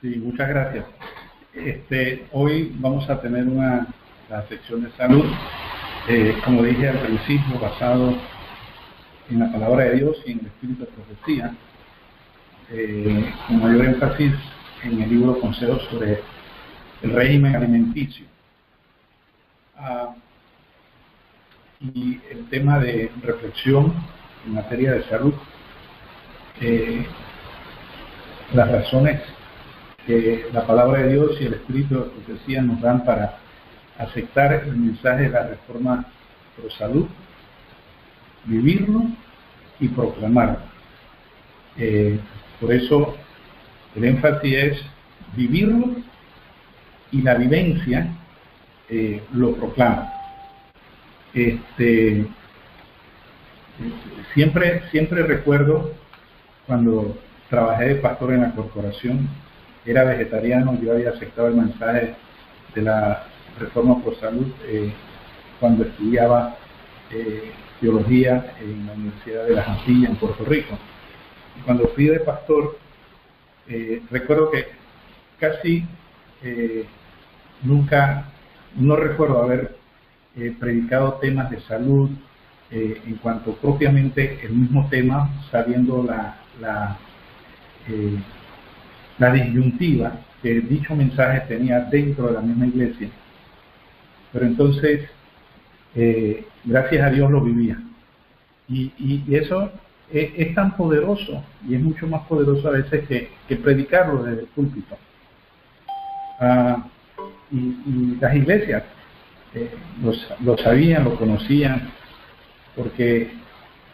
Sí, muchas gracias. Hoy vamos a tener la sección de salud, como dije al principio, basado en la palabra de Dios y en el espíritu de profecía, con mayor énfasis en el libro Consejos sobre el régimen alimenticio. Y el tema de reflexión en materia de salud, las razones que la palabra de Dios y el espíritu de profecía nos dan para aceptar el mensaje de la reforma pro salud, vivirlo y proclamarlo. Por eso el énfasis es vivirlo y la vivencia lo proclama. Siempre recuerdo cuando trabajé de pastor en la corporación, era vegetariano, yo había aceptado el mensaje de la reforma por salud cuando estudiaba teología en la Universidad de las Antillas en Puerto Rico. Y cuando fui de pastor, recuerdo que casi nunca, no recuerdo haber predicado temas de salud en cuanto propiamente el mismo tema, sabiendo la disyuntiva que dicho mensaje tenía dentro de la misma iglesia. Pero entonces, gracias a Dios lo vivía. Y eso es tan poderoso, y es mucho más poderoso a veces que predicarlo desde el púlpito. Y las iglesias lo sabían, lo conocían, porque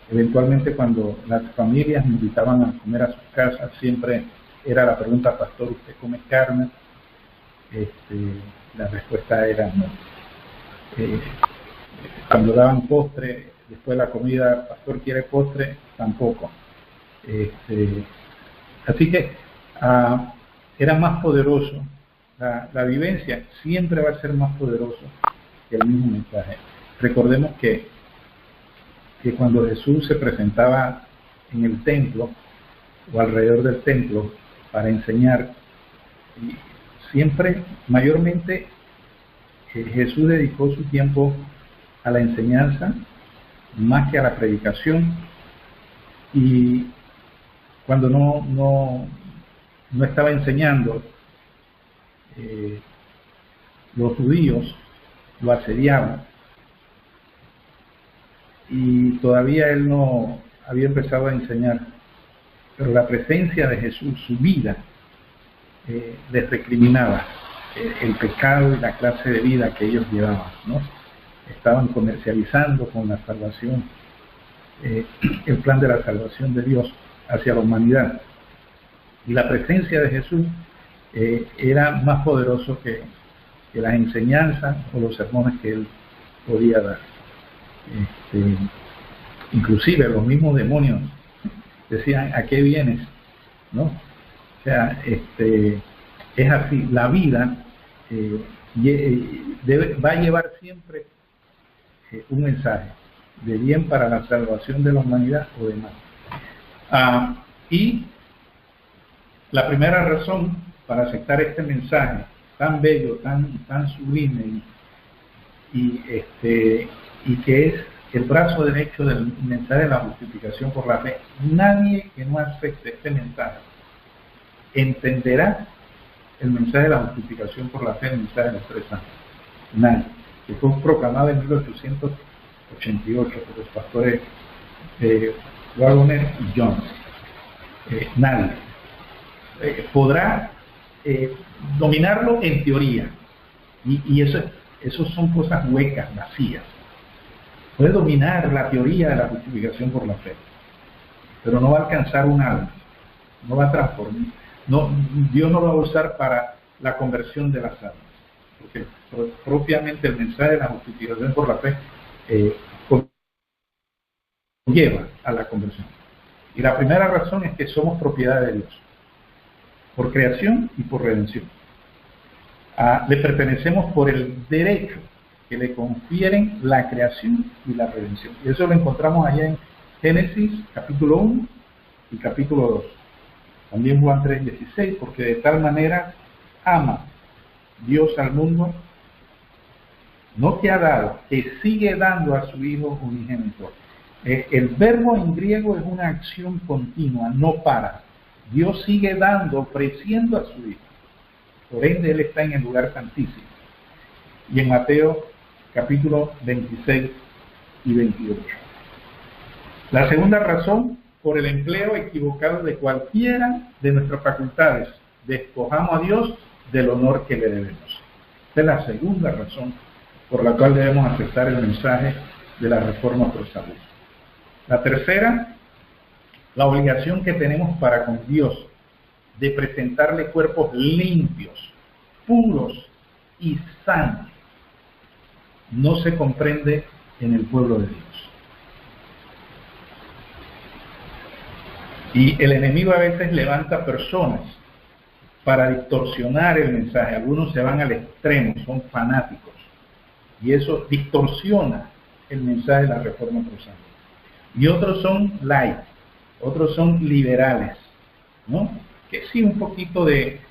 eventualmente cuando las familias me invitaban a comer a sus casas, siempre era la pregunta: pastor, ¿usted come carne? La respuesta era no. Cuando daban postre después de la comida, pastor, ¿quiere postre? Tampoco. Así que era más poderoso. La vivencia siempre va a ser más poderoso que el mismo mensaje. Recordemos que cuando Jesús se presentaba en el templo o alrededor del templo para enseñar, siempre, mayormente, Jesús dedicó su tiempo a la enseñanza más que a la predicación. Y cuando no estaba enseñando, los judíos lo asediaban, y todavía él no había empezado a enseñar, pero la presencia de Jesús, su vida, les recriminaba el pecado y la clase de vida que ellos llevaban, ¿no? Estaban comercializando con la salvación, el plan de la salvación de Dios hacia la humanidad, y la presencia de Jesús era más poderoso que las enseñanzas o los sermones que él podía dar. Inclusive los mismos demonios decían: ¿a qué vienes? ¿No? O sea, es así. La vida va a llevar siempre un mensaje de bien para la salvación de la humanidad o demás. Y la primera razón para aceptar este mensaje tan bello, tan sublime y que es el brazo derecho del mensaje de la justificación por la fe. Nadie que no acepte este mensaje entenderá el mensaje de la justificación por la fe, el mensaje de los 3 años. Nadie. Que fue proclamado en 1888 por los pastores Waggoner y Jones. Nadie podrá dominarlo en teoría, y eso son cosas huecas, vacías. Puede dominar la teoría de la justificación por la fe, pero no va a alcanzar un alma, no va a transformar. No, Dios no lo va a usar para la conversión de las almas, porque propiamente el mensaje de la justificación por la fe lleva a la conversión. Y la primera razón es que somos propiedad de Dios, por creación y por redención. Le pertenecemos por el derecho que le confieren la creación y la redención. Y eso lo encontramos allá en Génesis capítulo 1 y capítulo 2. También Juan 3:16, porque de tal manera ama Dios al mundo, no que ha dado, que sigue dando a su Hijo unigénito. El verbo en griego es una acción continua, no para. Dios sigue dando, ofreciendo a su Hijo. Por ende, Él está en el lugar santísimo. Y en Mateo capítulo 26 y 28. La segunda razón, por el empleo equivocado de cualquiera de nuestras facultades, despojamos a Dios del honor que le debemos. Esta es la segunda razón por la cual debemos aceptar el mensaje de la reforma por salud. La tercera, la obligación que tenemos para con Dios de presentarle cuerpos limpios, puros y sanos, no se comprende en el pueblo de Dios. Y el enemigo a veces levanta personas para distorsionar el mensaje. Algunos se van al extremo, son fanáticos, y eso distorsiona el mensaje de la reforma cruzada. Y otros son light, otros son liberales, ¿no? Que sí, un poquito de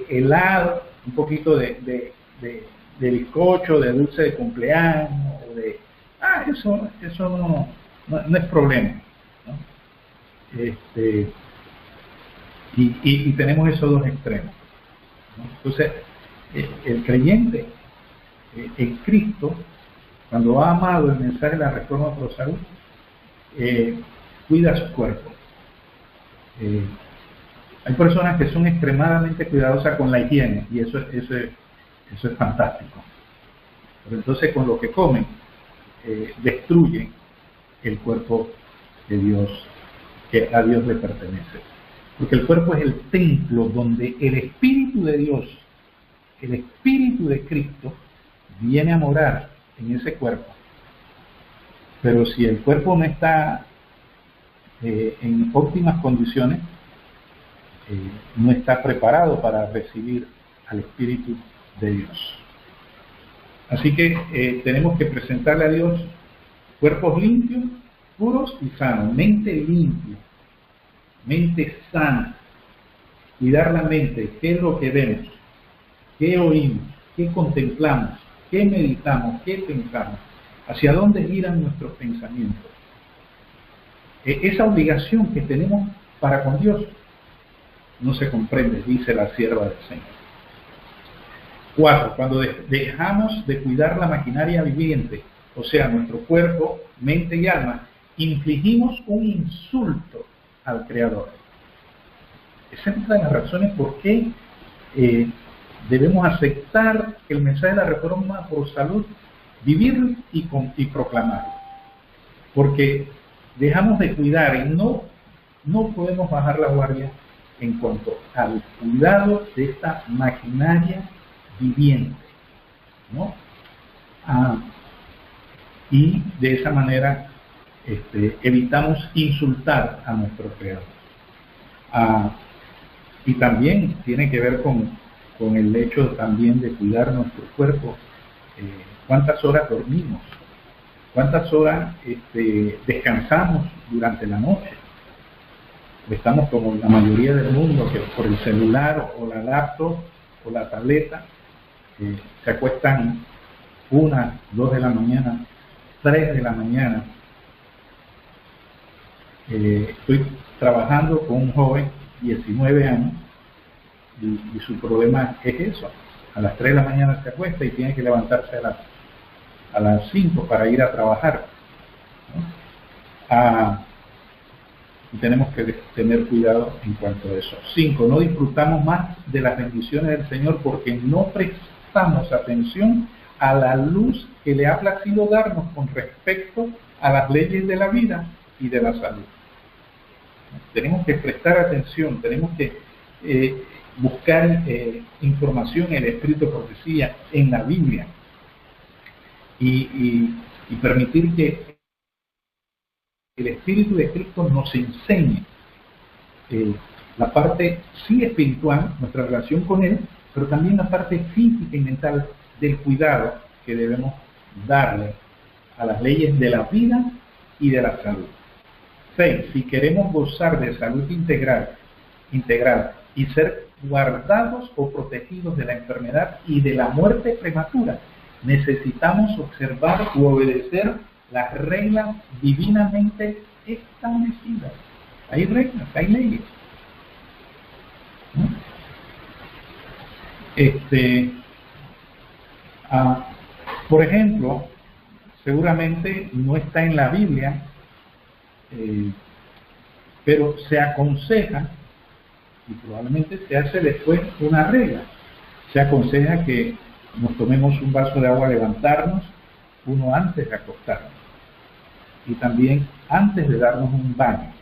helado, un poquito de bizcocho, de dulce de cumpleaños, o de eso no es problema, ¿no? Y tenemos esos dos extremos, ¿no? Entonces, el creyente en Cristo, cuando ha amado el mensaje de la reforma pro salud, cuida su cuerpo. Hay personas que son extremadamente cuidadosas con la higiene, y eso es fantástico. Pero entonces con lo que comen destruyen el cuerpo de Dios, que a Dios le pertenece. Porque el cuerpo es el templo donde el Espíritu de Dios, el Espíritu de Cristo, viene a morar en ese cuerpo. Pero si el cuerpo no está en óptimas condiciones, no está preparado para recibir al Espíritu de Dios. Así que tenemos que presentarle a Dios cuerpos limpios, puros y sanos, mente limpia, mente sana, cuidar la mente, qué es lo que vemos, qué oímos, qué contemplamos, qué meditamos, qué pensamos, hacia dónde giran nuestros pensamientos. Esa obligación que tenemos para con Dios no se comprende, dice la sierva del Señor. 4. Cuando dejamos de cuidar la maquinaria viviente, o sea, nuestro cuerpo, mente y alma, infligimos un insulto al Creador. Esa es una de las razones por qué debemos aceptar el mensaje de la reforma por salud, vivir y proclamar. Porque dejamos de cuidar y no podemos bajar la guardia en cuanto al cuidado de esta maquinaria viviente, ¿no? Y de esa manera evitamos insultar a nuestro Creador. Y también tiene que ver con el hecho también de cuidar nuestro cuerpo. ¿Cuántas horas dormimos? ¿Cuántas horas descansamos durante la noche? Estamos como la mayoría del mundo, que por el celular o la laptop o la tableta se acuestan 1, 2 de la mañana, 3 de la mañana. Estoy trabajando con un joven, 19 años, y su problema es eso. A las 3 de la mañana se acuesta y tiene que levantarse a las 5 para ir a trabajar, ¿no? Y tenemos que tener cuidado en cuanto a eso. 5. No disfrutamos más de las bendiciones del Señor porque no prestamos atención a la luz que le ha placido darnos con respecto a las leyes de la vida y de la salud. Tenemos que prestar atención, tenemos que buscar información en el Espíritu de Profecía, en la Biblia, y permitir que el Espíritu de Cristo nos enseñe la parte sí espiritual, nuestra relación con Él, pero también la parte física y mental del cuidado que debemos darle a las leyes de la vida y de la salud. 6. Si queremos gozar de salud integral integral y ser guardados o protegidos de la enfermedad y de la muerte prematura. Necesitamos observar u obedecer las reglas divinamente establecidas. Hay reglas, hay leyes. ¿No? Por ejemplo, seguramente no está en la Biblia, pero se aconseja, y probablemente se hace después una regla, se aconseja que nos tomemos un vaso de agua al levantarnos, uno antes de acostarnos, y también antes de darnos un baño.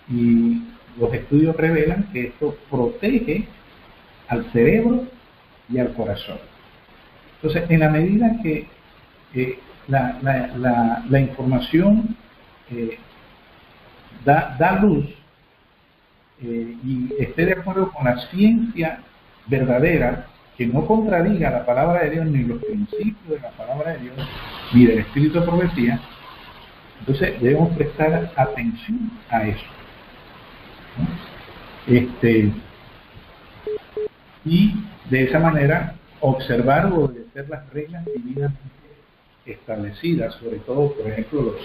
Y los estudios revelan que esto protege al cerebro y al corazón. Entonces, en la medida que la información da luz y esté de acuerdo con la ciencia verdadera, que no contradiga la palabra de Dios ni los principios de la palabra de Dios ni del espíritu de profecía, entonces debemos prestar atención a eso, ¿no? Y de esa manera observar o obedecer las reglas divinas establecidas, sobre todo, por ejemplo,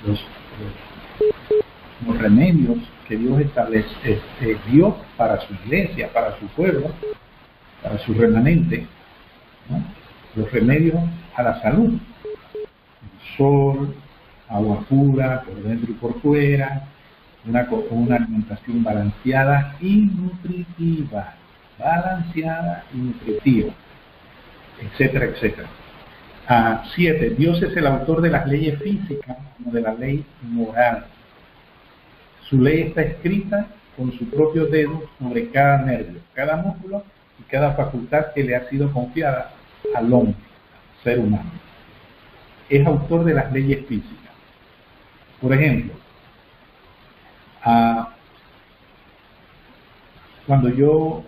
los remedios que Dios dio para su iglesia, para su pueblo, para su remanente, ¿no? Los remedios a la salud: el sol, agua pura por dentro y por fuera, una alimentación balanceada y nutritiva, etcétera, etcétera. 7. Dios es el autor de las leyes físicas como de la ley moral. Su ley está escrita con su propio dedo sobre cada nervio, cada músculo y cada facultad que le ha sido confiada al hombre, ser humano. Es autor de las leyes físicas. Por ejemplo, cuando yo,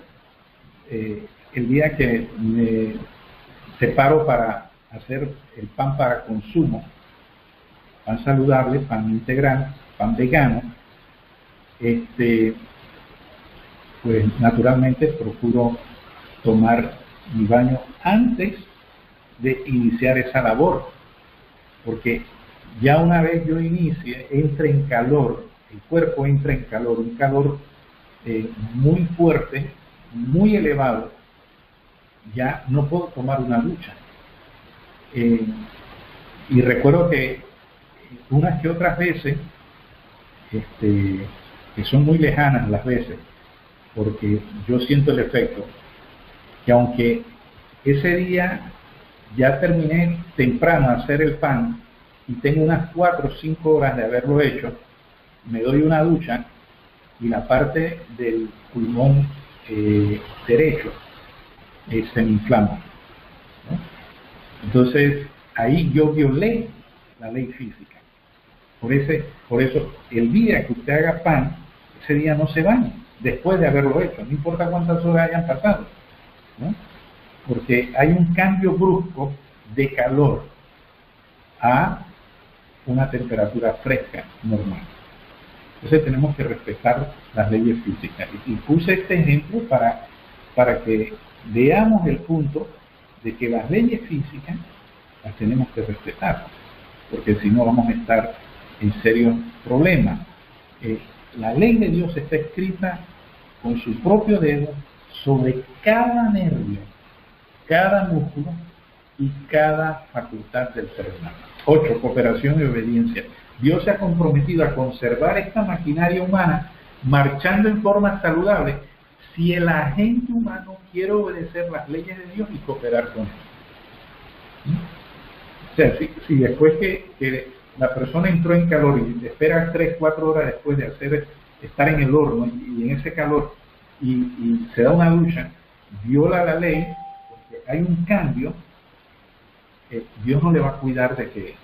el día que me separo para hacer el pan para consumo, pan saludable, pan integral, pan vegano, pues naturalmente procuro tomar mi baño antes de iniciar esa labor, porque ya una vez yo inicie, entra en calor, el cuerpo entra en calor, un calor muy fuerte, muy elevado, ya no puedo tomar una ducha. Y recuerdo que unas que otras veces, que son muy lejanas las veces, porque yo siento el efecto, que aunque ese día ya terminé temprano a hacer el pan y tengo unas 4 o 5 horas de haberlo hecho, me doy una ducha y la parte del pulmón derecho se me inflama, ¿no? Entonces ahí yo violé la ley física. Por eso el día que usted haga pan, ese día no se bañe después de haberlo hecho, no importa cuántas horas hayan pasado, ¿no? Porque hay un cambio brusco de calor a una temperatura fresca normal. Entonces tenemos que respetar las leyes físicas. Y puse este ejemplo para que veamos el punto de que las leyes físicas las tenemos que respetar, porque si no vamos a estar en serios problemas. La ley de Dios está escrita con su propio dedo sobre cada nervio, cada músculo y cada facultad del ser humano. 8. Cooperación y obediencia. Dios se ha comprometido a conservar esta maquinaria humana marchando en forma saludable si el agente humano quiere obedecer las leyes de Dios y cooperar con él. O sea, si después que la persona entró en calor y espera 3 o 4 horas después de estar en el horno y en ese calor y se da una ducha, viola la ley, porque hay un cambio, Dios no le va a cuidar de que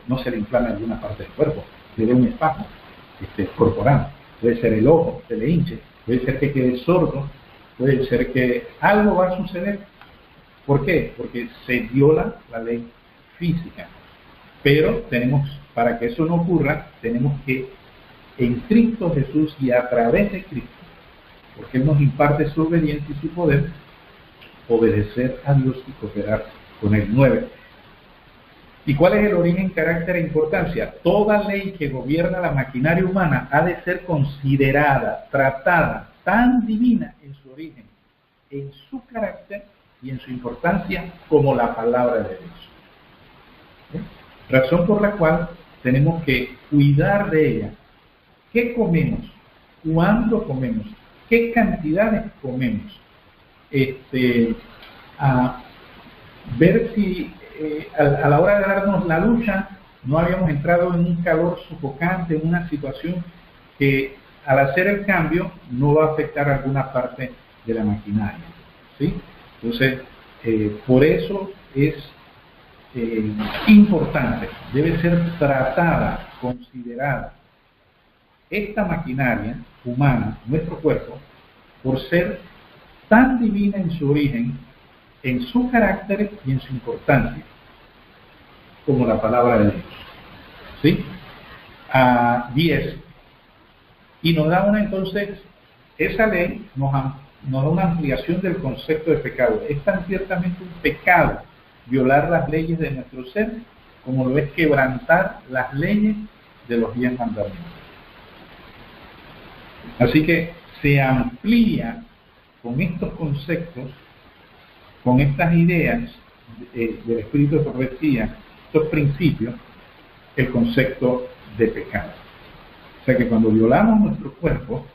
no se le inflame alguna parte del cuerpo, le dé un espasmo corporal. Puede ser el ojo, se le hinche, puede ser que quede sordo, puede ser que algo va a suceder. ¿Por qué? Porque se viola la ley física. Pero para que eso no ocurra, tenemos que en Cristo Jesús y a través de Cristo, porque Él nos imparte su obediencia y su poder, obedecer a Dios y cooperar con Él. 9. ¿Y cuál es el origen, carácter e importancia? Toda ley que gobierna la maquinaria humana ha de ser considerada, tratada, tan divina en su origen, en su carácter y en su importancia como la palabra de Dios. Razón por la cual tenemos que cuidar de ella. ¿Qué comemos? ¿Cuándo comemos? ¿Qué cantidades comemos? A ver si a la hora de darnos la lucha no habíamos entrado en un calor sofocante, en una situación que al hacer el cambio no va a afectar alguna parte de la maquinaria, ¿sí? Entonces, por eso es importante, debe ser tratada, considerada esta maquinaria humana, nuestro cuerpo, por ser tan divina en su origen, en su carácter y en su importancia, como la palabra de Dios. ¿Sí? 10. Y nos da entonces, esa ley nos da una ampliación del concepto de pecado. Es tan ciertamente un pecado violar las leyes de nuestro ser, como lo es quebrantar las leyes de los 10 mandamientos. Así que se amplía con estos conceptos, con estas ideas del espíritu de profecía, estos principios, el concepto de pecado. O sea que cuando violamos nuestro cuerpo,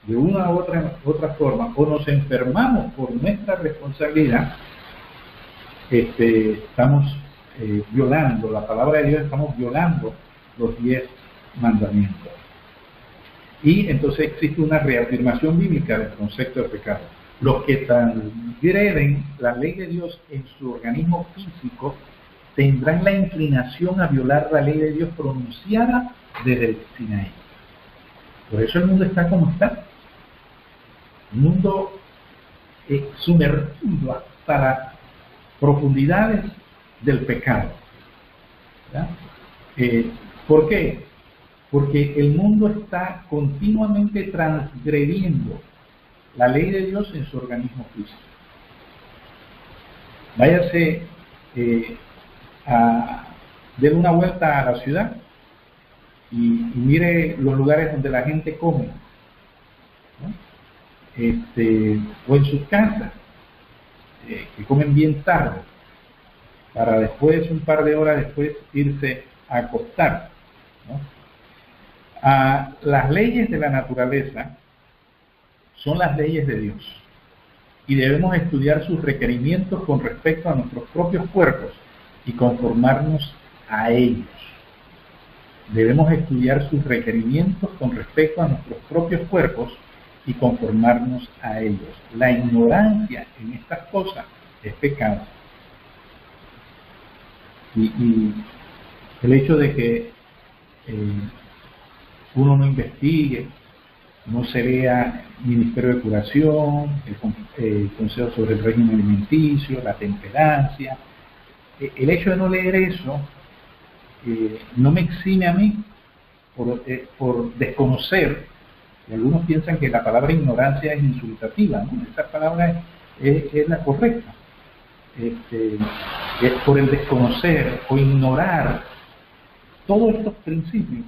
de una u otra forma, o nos enfermamos por nuestra responsabilidad, estamos violando la palabra de Dios, estamos violando los 10 mandamientos. Y entonces existe una reafirmación bíblica del concepto de pecado. Los que transgreden la ley de Dios en su organismo físico tendrán la inclinación a violar la ley de Dios pronunciada desde el Sinaí. Por eso el mundo está como está. Un mundo sumergido hasta las profundidades del pecado. ¿Por qué? Porque el mundo está continuamente transgrediendo la ley de Dios en su organismo físico. Váyase dé una vuelta a la ciudad y mire los lugares donde la gente come, ¿no? O en sus casas, que comen bien tarde, para después, un par de horas después, irse a acostar, ¿no? Las leyes de la naturaleza son las leyes de Dios y debemos estudiar sus requerimientos con respecto a nuestros propios cuerpos y conformarnos a ellos. Debemos estudiar sus requerimientos con respecto a nuestros propios cuerpos y conformarnos a ellos. La ignorancia en estas cosas es pecado. Y el hecho de que uno no investigue, no se vea Ministerio de Curación, el Consejo sobre el Régimen Alimenticio, la temperancia, el hecho de no leer eso no me exime a mí por desconocer, y algunos piensan que la palabra ignorancia es insultativa, ¿no? Esa palabra es la correcta. Es por el desconocer o ignorar todos estos principios.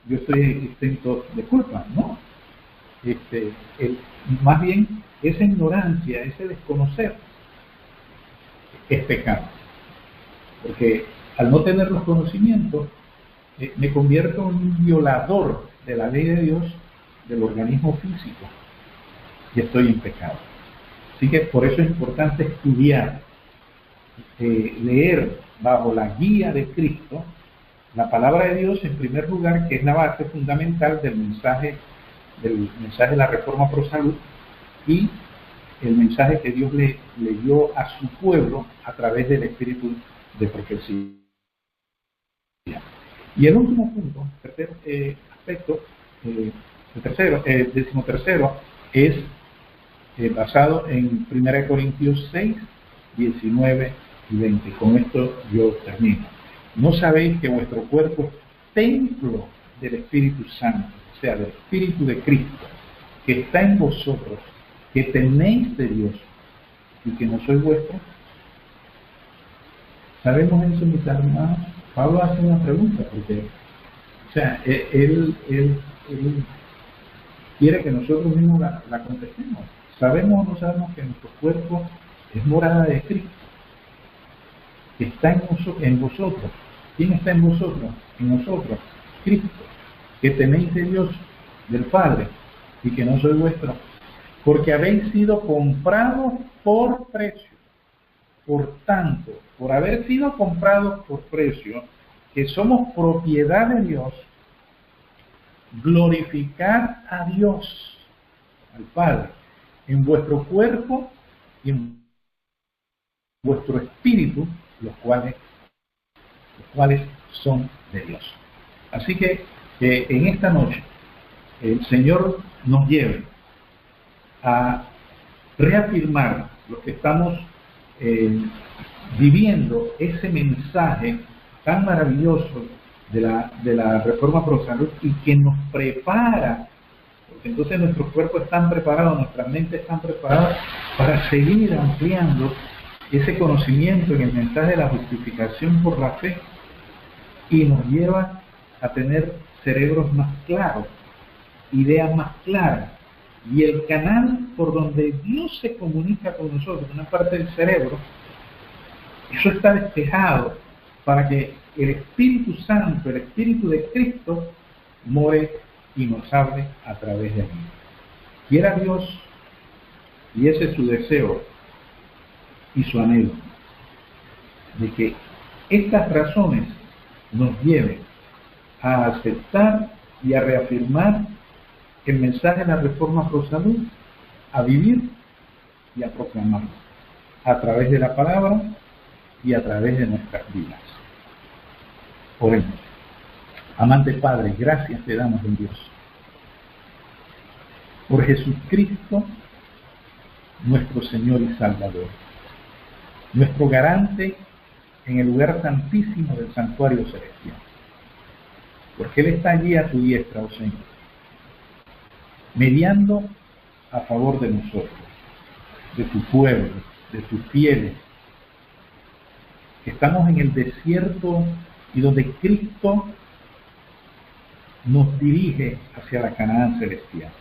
Yo estoy exento de culpa, ¿no? Más bien, esa ignorancia, ese desconocer, es pecado. Porque al no tener los conocimientos, me convierto en un violador de la ley de Dios, del organismo físico, y estoy en pecado. Así que por eso es importante estudiar, leer bajo la guía de Cristo, la palabra de Dios en primer lugar, que es la base fundamental del mensaje de la Reforma Pro Salud, y el mensaje que Dios le dio a su pueblo a través del espíritu de profecía. Y el último punto, tercer aspecto, el decimotercero, es basado en 1 Corintios 6, 19 y 20. Con esto yo termino. ¿No sabéis que vuestro cuerpo es templo del Espíritu Santo, o sea, del Espíritu de Cristo, que está en vosotros, que tenéis de Dios y que no sois vuestros. ¿Sabemos eso, mis hermanos? Pablo hace una pregunta, porque, o sea, él quiere que nosotros mismos la contestemos. ¿Sabemos o no sabemos que nuestro cuerpo es morada de Cristo? Que está en vosotros. ¿Quién está en vosotros? En nosotros. Cristo. Que tenéis de Dios, del Padre, y que no sois vuestros. Porque habéis sido comprados por precio. Por tanto, por haber sido comprados por precio, que somos propiedad de Dios, glorificad a Dios, al Padre, en vuestro cuerpo y en vuestro espíritu, los cuales son de Dios. Así que en esta noche el Señor nos lleve a reafirmar lo que estamos viviendo, ese mensaje tan maravilloso de la Reforma Pro Salud, y que nos prepara, porque entonces nuestros cuerpos están preparados, nuestras mentes están preparadas para seguir ampliando ese conocimiento en el mensaje de la justificación por la fe, y nos lleva a tener cerebros más claros, ideas más claras, y el canal por donde Dios se comunica con nosotros, una parte del cerebro, eso está despejado para que el Espíritu Santo, el Espíritu de Cristo, more y nos hable a través de mí. Quiera Dios, y ese es su deseo y su anhelo, de que estas razones nos lleven a aceptar y a reafirmar el mensaje de la Reforma Pro Salud, a vivir y a proclamarlo a través de la palabra y a través de nuestras vidas. Oremos. Amante Padre, gracias te damos en Dios por Jesucristo, nuestro Señor y Salvador, nuestro garante en el lugar santísimo del santuario celestial, porque Él está allí a tu diestra, oh Señor, mediando a favor de nosotros, de tu pueblo, de tus fieles, que estamos en el desierto y donde Cristo nos dirige hacia la Canaán celestial.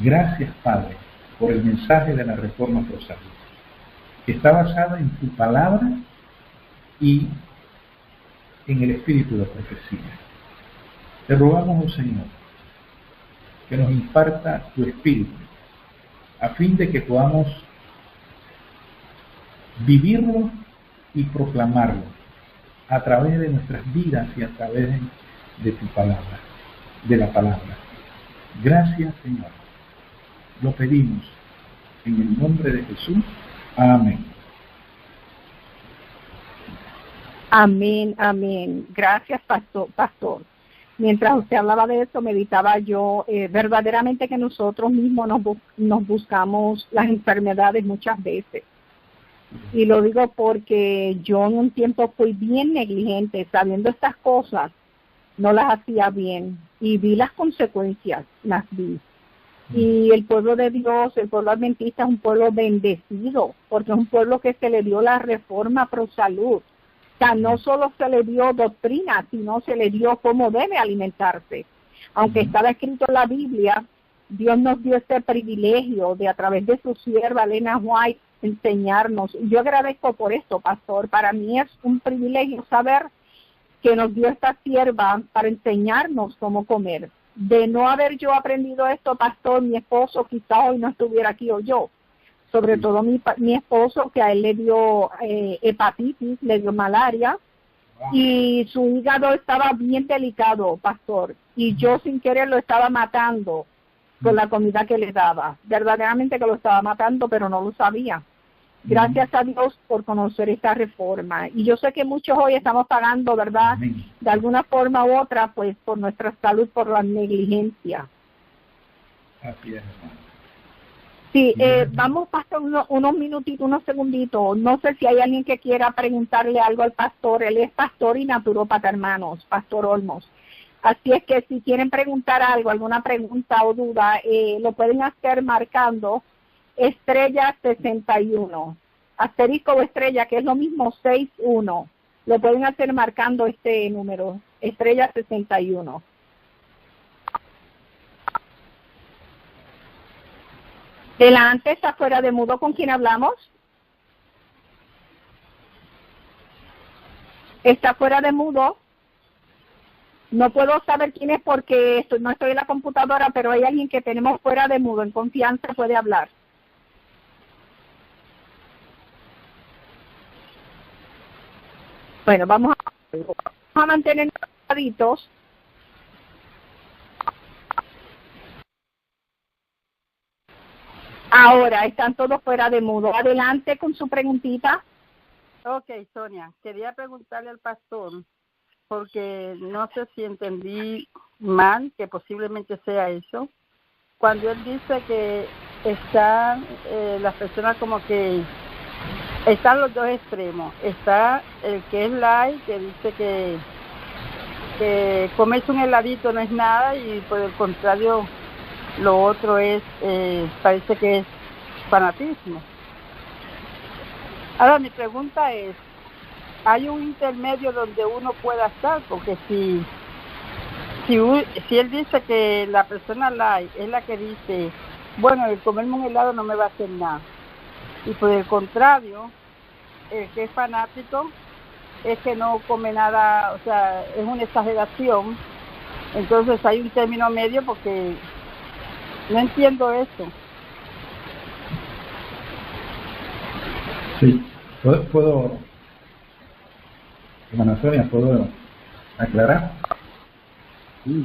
Gracias, Padre, por el mensaje de la Reforma Pro Salud, que está basada en tu palabra y en el espíritu de profecía. Te rogamos, oh Señor, que nos imparta tu espíritu, a fin de que podamos vivirlo y proclamarlo a través de nuestras vidas y a través de tu palabra, de la palabra. Gracias, Señor. Lo pedimos en el nombre de Jesús. Amén. Amén, amén. Gracias, pastor. Mientras usted hablaba de eso, meditaba yo verdaderamente que nosotros mismos nos buscamos las enfermedades muchas veces. Y lo digo porque yo en un tiempo fui bien negligente, sabiendo estas cosas, no las hacía bien. Y vi las consecuencias, las vi. Y el pueblo de Dios, el pueblo adventista, es un pueblo bendecido, porque es un pueblo que se le dio la Reforma Pro Salud. O sea, no solo se le dio doctrina, sino se le dio cómo debe alimentarse. Aunque estaba escrito en la Biblia, Dios nos dio este privilegio de, a través de su sierva Elena White, enseñarnos. Yo agradezco por esto, pastor. Para mí es un privilegio saber que nos dio esta sierva para enseñarnos cómo comer. De no haber yo aprendido esto, pastor, mi esposo quizás hoy no estuviera aquí, o yo. Sobre todo mi esposo, que a él le dio hepatitis, le dio malaria, y su hígado estaba bien delicado, pastor, y yo sin querer lo estaba matando con la comida que le daba. Verdaderamente que lo estaba matando, pero no lo sabía. Gracias a Dios por conocer esta reforma. Y yo sé que muchos hoy estamos pagando, ¿verdad? De alguna forma u otra, pues por nuestra salud, por la negligencia. Así es, hermano. Sí, vamos, pastor, unos minutitos, unos segunditos. No sé si hay alguien que quiera preguntarle algo al pastor. Él es pastor y naturópata, hermanos, Pastor Olmos. Así es que si quieren preguntar algo, alguna pregunta o duda, lo pueden hacer marcando estrella 61, asterisco o estrella, que es lo mismo 61. Lo pueden hacer marcando este número, estrella 61. Delante, está fuera de mudo. ¿Con quién hablamos? Está fuera de mudo. No puedo saber quién es porque no estoy en la computadora, pero hay alguien que tenemos fuera de mudo. En confianza puede hablar. Bueno, vamos a mantenernos calmaditos. Ahora están todos fuera de mudo. Adelante con su preguntita. Ok, Sonia, quería preguntarle al pastor, porque no sé si entendí mal, que posiblemente sea eso. Cuando él dice que están las personas como que están los dos extremos. Está el que es light, que dice que comerse un heladito no es nada, y por el contrario, lo otro es, parece que es fanatismo. Ahora mi pregunta es, ¿hay un intermedio donde uno pueda estar? Porque si él dice que la persona light es la que dice, bueno, el comerme un helado no me va a hacer nada, y por el contrario, el que es fanático es que no come nada, o sea, es una exageración, entonces hay un término medio, porque no entiendo eso. Sí, puedo hermana Sonia, ¿puedo aclarar?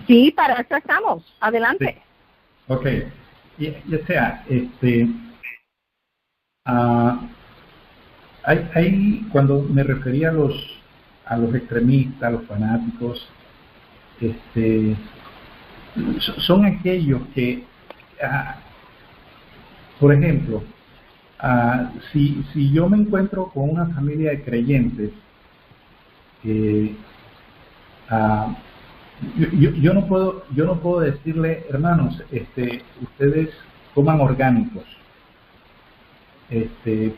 Sí, para eso estamos. Adelante. Sí. Ok. O sea, hay cuando me refería a los extremistas, a los fanáticos, son aquellos que, por ejemplo, si yo me encuentro con una familia de creyentes, yo no puedo decirle, hermanos, ustedes coman orgánicos,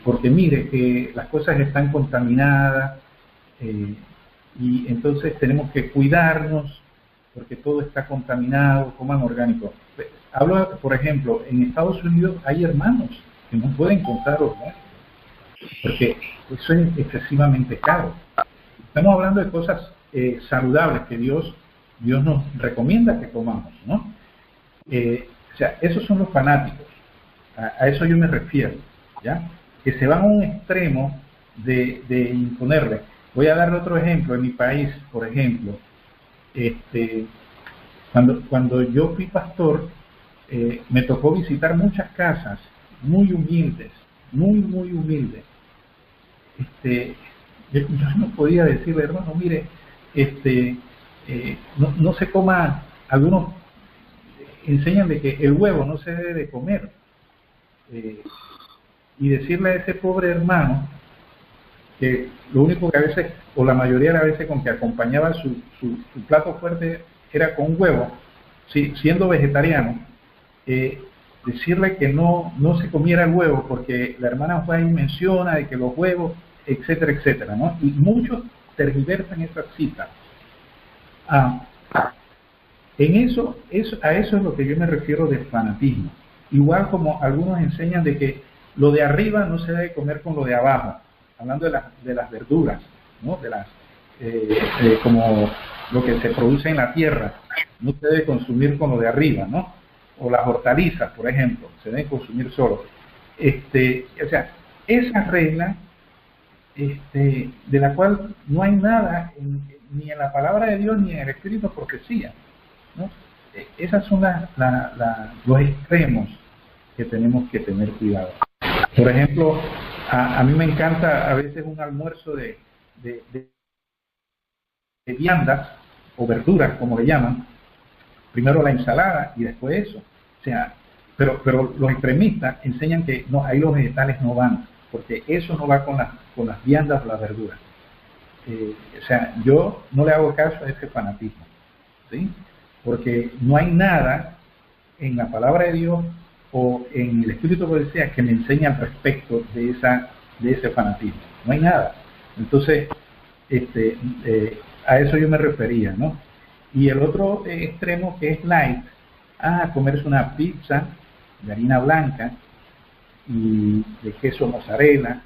porque mire que las cosas están contaminadas, y entonces tenemos que cuidarnos porque todo está contaminado, coman orgánicos. Hablo, por ejemplo, en Estados Unidos hay hermanos que no pueden comprar orgánicos porque eso es excesivamente caro. Estamos hablando de cosas saludables que Dios nos recomienda que comamos, ¿no? O sea, esos son los fanáticos. A eso yo me refiero, ¿ya? Que se van a un extremo de imponerle. Voy a darle otro ejemplo. En mi país, por ejemplo, cuando yo fui pastor, me tocó visitar muchas casas muy humildes, muy humildes. Yo no podía decirle, hermano, mire, no se coma. Algunos enseñan de que el huevo no se debe de comer, y decirle a ese pobre hermano que lo único que a veces, o la mayoría de las veces, con que acompañaba su plato fuerte era con huevo, siendo vegetariano, decirle que no se comiera el huevo, porque la hermana Juan menciona de que los huevos, etcétera, etcétera, ¿no? Y muchos tergiversan esa cita. A eso es lo que yo me refiero de fanatismo. Igual como algunos enseñan de que lo de arriba no se debe comer con lo de abajo, hablando de las verduras, ¿no? De las como lo que se produce en la tierra, no se debe consumir con lo de arriba, ¿no? O las hortalizas, por ejemplo, se deben consumir solo. O sea, esa regla, de la cual no hay nada ni en la palabra de Dios ni en el Espíritu de profecía, ¿no? Esas son los extremos que tenemos que tener cuidado. Por ejemplo, a mí me encanta a veces un almuerzo de viandas o verduras, como le llaman, primero la ensalada y después eso. O sea, pero los extremistas enseñan que no, ahí los vegetales no van, porque eso no va con las viandas o las verduras. O sea, yo no le hago caso a ese fanatismo. ¿sí? Porque no hay nada en la palabra de Dios o en el Espíritu de Profecía que me enseñe al respecto de ese fanatismo. No hay nada. Entonces, a eso yo me refería, ¿no? Y el otro extremo, que es light, comerse una pizza de harina blanca y de queso mozzarella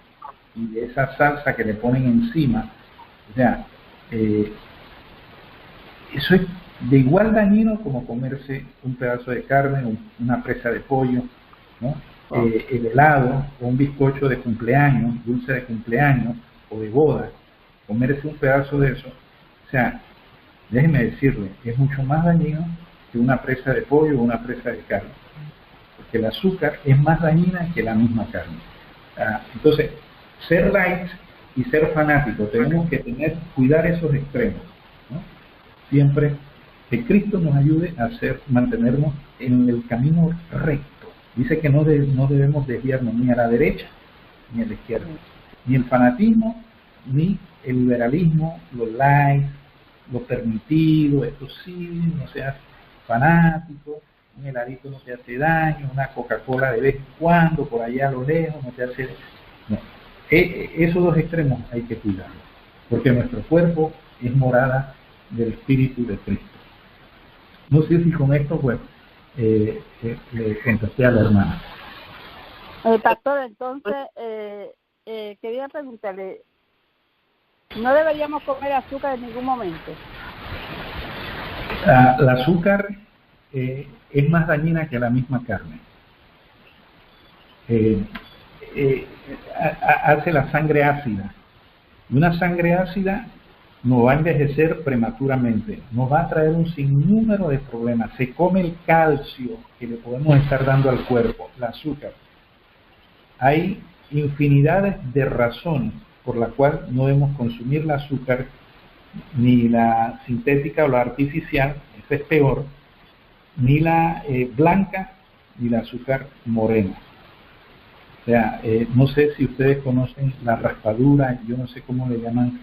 y de esa salsa que le ponen encima. O sea, eso es de igual dañino como comerse un pedazo de carne, una presa de pollo, ¿no? El helado o un bizcocho de cumpleaños, dulce de cumpleaños o de boda, comerse un pedazo de eso. O sea, déjeme decirle, es mucho más dañino que una presa de pollo o una presa de carne, porque el azúcar es más dañina que la misma carne. Entonces, ser light y ser fanático, tenemos que cuidar esos extremos, ¿no? Siempre que Cristo nos ayude a mantenernos en el camino recto. Dice que no debemos desviarnos ni a la derecha ni a la izquierda, ni el fanatismo, ni el liberalismo, los light, lo permitido, esto sí, no seas fanático, un heladito no te hace daño, una Coca-Cola de vez en cuando, por allá a lo lejos, no te hace... No. Esos dos extremos hay que cuidarlos, porque nuestro cuerpo es morada del Espíritu de Cristo. No sé si con esto, pues, le contesté a la hermana. Pastor, entonces, quería preguntarle, ¿no deberíamos comer azúcar en ningún momento? El azúcar es más dañina que la misma carne. Hace la sangre ácida. Y una sangre ácida nos va a envejecer prematuramente, nos va a traer un sinnúmero de problemas. Se come el calcio que le podemos estar dando al cuerpo, el azúcar. Hay infinidades de razones por las cuales no debemos consumir el azúcar, ni la sintética o la artificial, esa es peor, ni la blanca, ni la azúcar morena. O sea, no sé si ustedes conocen la raspadura, yo no sé cómo le llaman,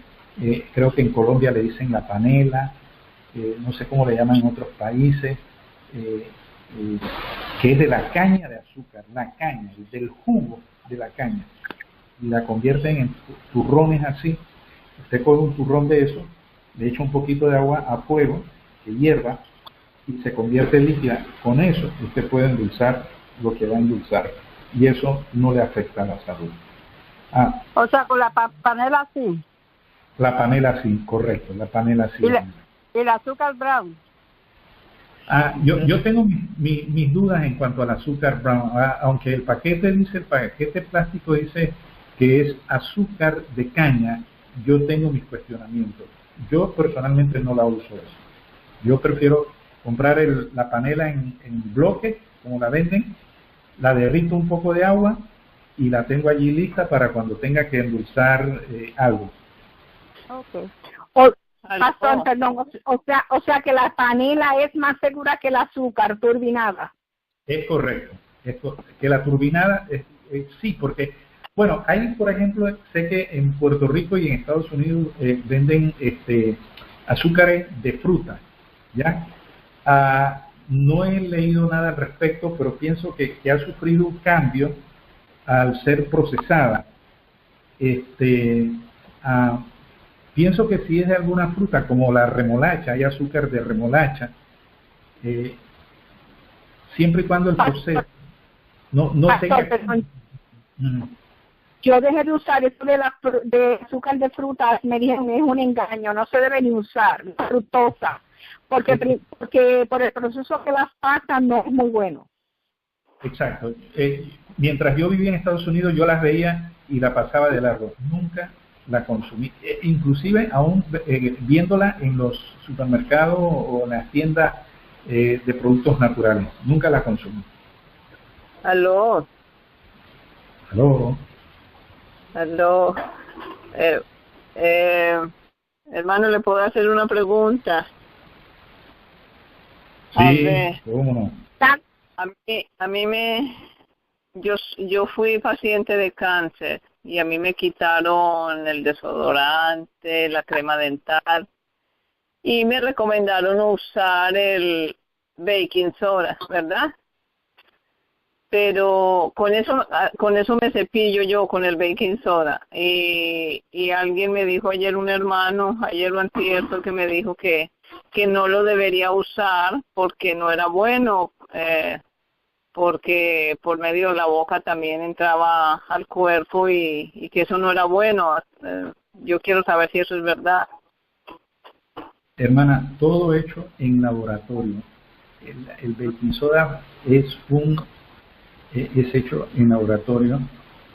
creo que en Colombia le dicen la panela, no sé cómo le llaman en otros países, que es de la caña de azúcar, la caña, del jugo de la caña, y la convierten en turrones así. Usted coge un turrón de eso, le echa un poquito de agua a fuego, que hierva, y se convierte en líquida. Con eso usted puede endulzar lo que va a endulzar, y eso no le afecta a la salud. O sea, con la panela sí. La panela sí, correcto, la panela sí. ¿Y el azúcar brown? Yo tengo mis dudas en cuanto al azúcar brown, aunque el paquete plástico dice que es azúcar de caña, yo tengo mis cuestionamientos. Yo personalmente no la uso eso. Yo prefiero comprar la panela en bloque, como la venden, la derrito un poco de agua y la tengo allí lista para cuando tenga que endulzar algo. Okay. Pastor, perdón, o sea que la panela es más segura que el azúcar turbinada. Es correcto. Que la turbinada, sí, porque, bueno, hay, por ejemplo, sé que en Puerto Rico y en Estados Unidos venden azúcares de fruta, ¿ya? No he leído nada al respecto, pero pienso que ha sufrido un cambio al ser procesada. Pienso que si es de alguna fruta, como la remolacha, hay azúcar de remolacha, siempre y cuando el proceso no tenga... Yo dejé de usar eso de azúcar de fruta, me dijeron es un engaño, no se debe ni usar, la fructosa, porque por el proceso que las pasa no es muy bueno. Exacto. Mientras yo vivía en Estados Unidos, yo las veía y la pasaba de largo. Nunca la consumí. Inclusive, aún viéndola en los supermercados o en las tiendas de productos naturales. Nunca la consumí. Aló. Hermano, ¿le puedo hacer una pregunta? Sí, cómo no. Yo fui paciente de cáncer y a mí me quitaron el desodorante, la crema dental y me recomendaron usar el baking soda, ¿verdad? Pero con eso me cepillo yo con el baking soda. Y alguien me dijo ayer, un hermano, ayer o antier, que me dijo que no lo debería usar porque no era bueno, porque por medio de la boca también entraba al cuerpo y que eso no era bueno. Yo quiero saber si eso es verdad. Hermana, todo hecho en laboratorio. El baking soda es hecho en laboratorio,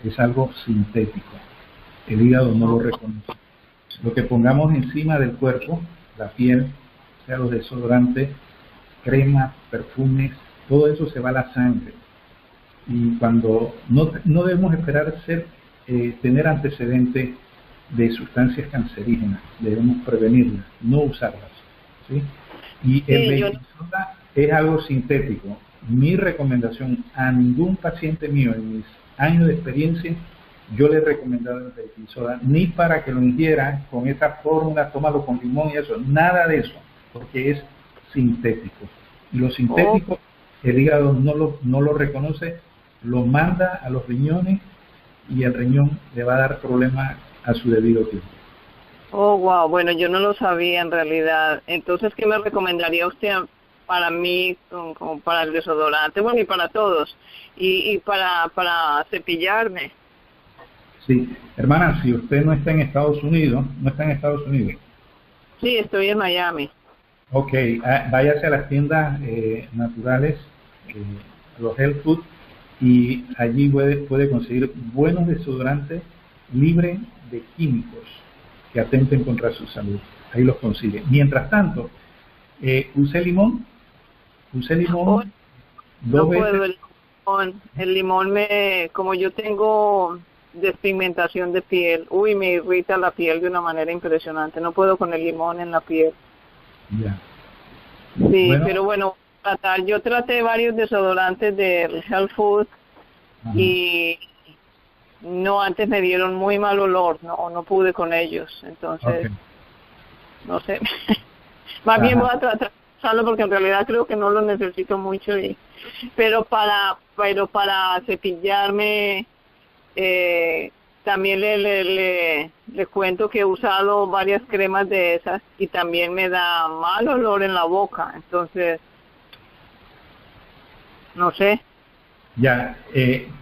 es algo sintético. El hígado no lo reconoce. Lo que pongamos encima del cuerpo, la piel, sea los desodorantes, cremas, perfumes, todo eso se va a la sangre. Y cuando no debemos esperar tener antecedentes de sustancias cancerígenas, debemos prevenirlas, no usarlas, ¿sí? Y el baking soda es algo sintético. Mi recomendación a ningún paciente mío en mis años de experiencia, yo le he recomendado el baking soda, ni para que lo ingiera con esa fórmula, tómalo con limón y eso, nada de eso, porque es sintético. Y lo sintético, el hígado no lo reconoce, lo manda a los riñones y el riñón le va a dar problemas a su debido tiempo. Oh, wow, bueno, yo no lo sabía en realidad. Entonces, ¿qué me recomendaría usted para mí, como para el desodorante? Bueno, y para todos, y para cepillarme. Sí, hermana, si usted no está en Estados Unidos, Sí, estoy en Miami. Ok, váyase a las tiendas naturales, los health food, y allí puede conseguir buenos desodorantes libres de químicos que atenten contra su salud. Ahí los consigue. Mientras tanto, use limón. No puedo, el limón como yo tengo despigmentación de piel, me irrita la piel de una manera impresionante, no puedo con el limón en la piel. Ya. Sí, bueno, pero bueno, yo traté varios desodorantes del Health Food. Ajá. Y no, antes me dieron muy mal olor, no pude con ellos, entonces, no sé, más bien voy a tratar de usarlo porque en realidad creo que no lo necesito mucho, pero para cepillarme, también le cuento que he usado varias cremas de esas y también me da mal olor en la boca, entonces, no sé. Ya,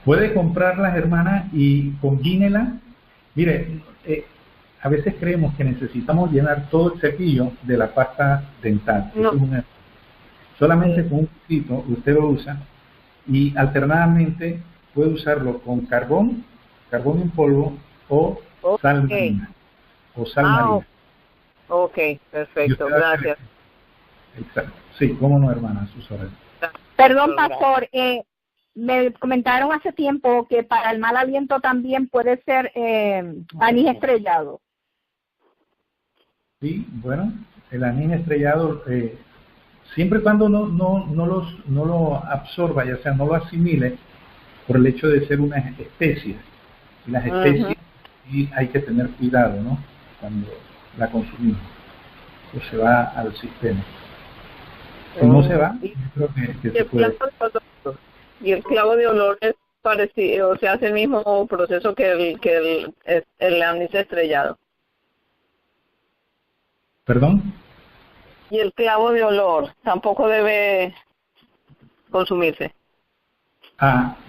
puede comprarlas, hermana, y combínelas. Mire, a veces creemos que necesitamos llenar todo el cepillo de la pasta dental. No. Solamente con un poquito usted lo usa, y alternadamente puede usarlo con carbón en polvo o sal marina. Ok, perfecto, gracias. Exacto. Sí, cómo no, hermana, sus órdenes. Perdón, pastor, me comentaron hace tiempo que para el mal aliento también puede ser anís estrellado. Sí, bueno, el anís estrellado, siempre y cuando no lo absorba, ya sea no lo asimile, por el hecho de ser una especie. Y las especies, y hay que tener cuidado, ¿no? Cuando la consumimos, pues se va al sistema. Si no se va, yo creo que se puede. Y el clavo de olor es parecido, o sea, hace el mismo proceso que el anís estrellado. ¿Perdón? Y el clavo de olor tampoco debe consumirse.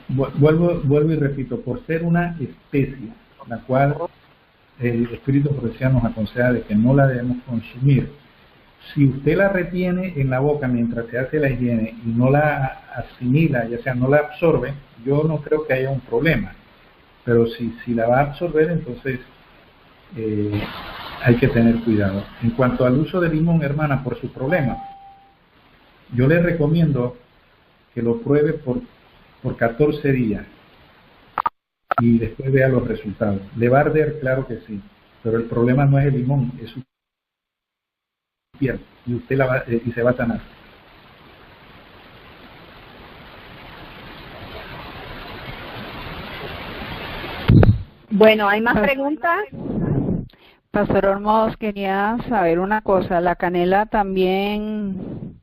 Vuelvo y repito, por ser una especie, la cual el Espíritu Profecía nos aconseja de que no la debemos consumir. Si usted la retiene en la boca mientras se hace la higiene y no la asimila, ya sea no la absorbe, yo no creo que haya un problema. Pero si la va a absorber, entonces hay que tener cuidado. En cuanto al uso de limón, hermana, por su problema, yo le recomiendo que lo pruebe por 14 días y después vea los resultados. Le va a arder, claro que sí, pero el problema no es el limón, es su piel, y usted y se va a sanar. Bueno, ¿hay más preguntas? Pastor Olmos, quería saber una cosa. ¿La canela también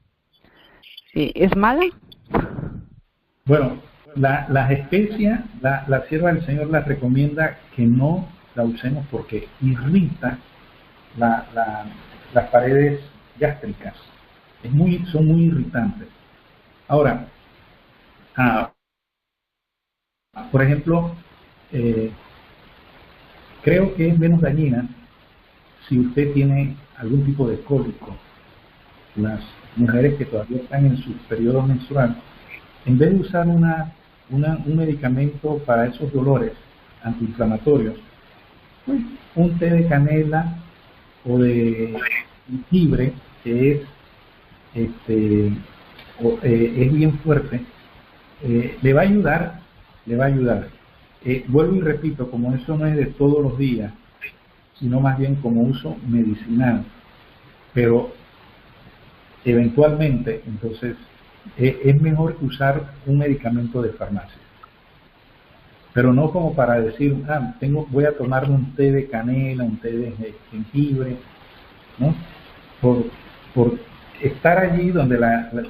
es mala? Bueno, las especias, la sierva del Señor las recomienda que no la usemos porque irrita las paredes gástricas. Son muy irritantes. Ahora, por ejemplo, creo que es menos dañina si usted tiene algún tipo de cólico. Las mujeres que todavía están en su periodo menstrual, en vez de usar un medicamento para esos dolores antiinflamatorios, pues, un té de canela o de jengibre, que es bien fuerte, le va a ayudar. Vuelvo y repito, como eso no es de todos los días, sino más bien como uso medicinal, pero eventualmente, entonces, es mejor usar un medicamento de farmacia, pero no como para decir, voy a tomarme un té de canela, un té de jengibre, ¿no? Por estar allí donde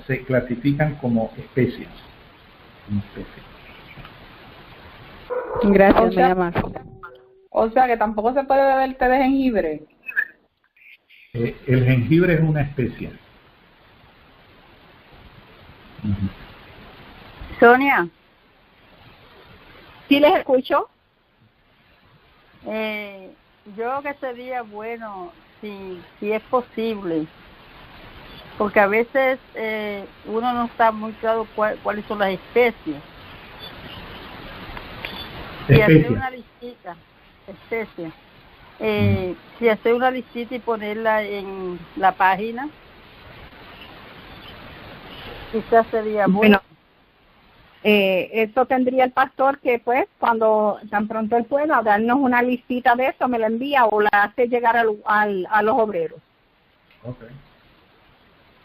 se clasifican como especias. Gracias, me llamas. O sea que tampoco se puede beber té de jengibre. El jengibre es una especia. Sonia. ¿Sí les escucho? Yo creo que sería bueno, si es posible, porque a veces uno no está muy claro cuáles son las especies. Y hacer una listita, especies. Si hacer una listita y ponerla en la página, quizás sería bueno. Eso tendría el pastor que, pues, cuando tan pronto él pueda darnos una listita de eso, me la envía o la hace llegar a los obreros. Okay.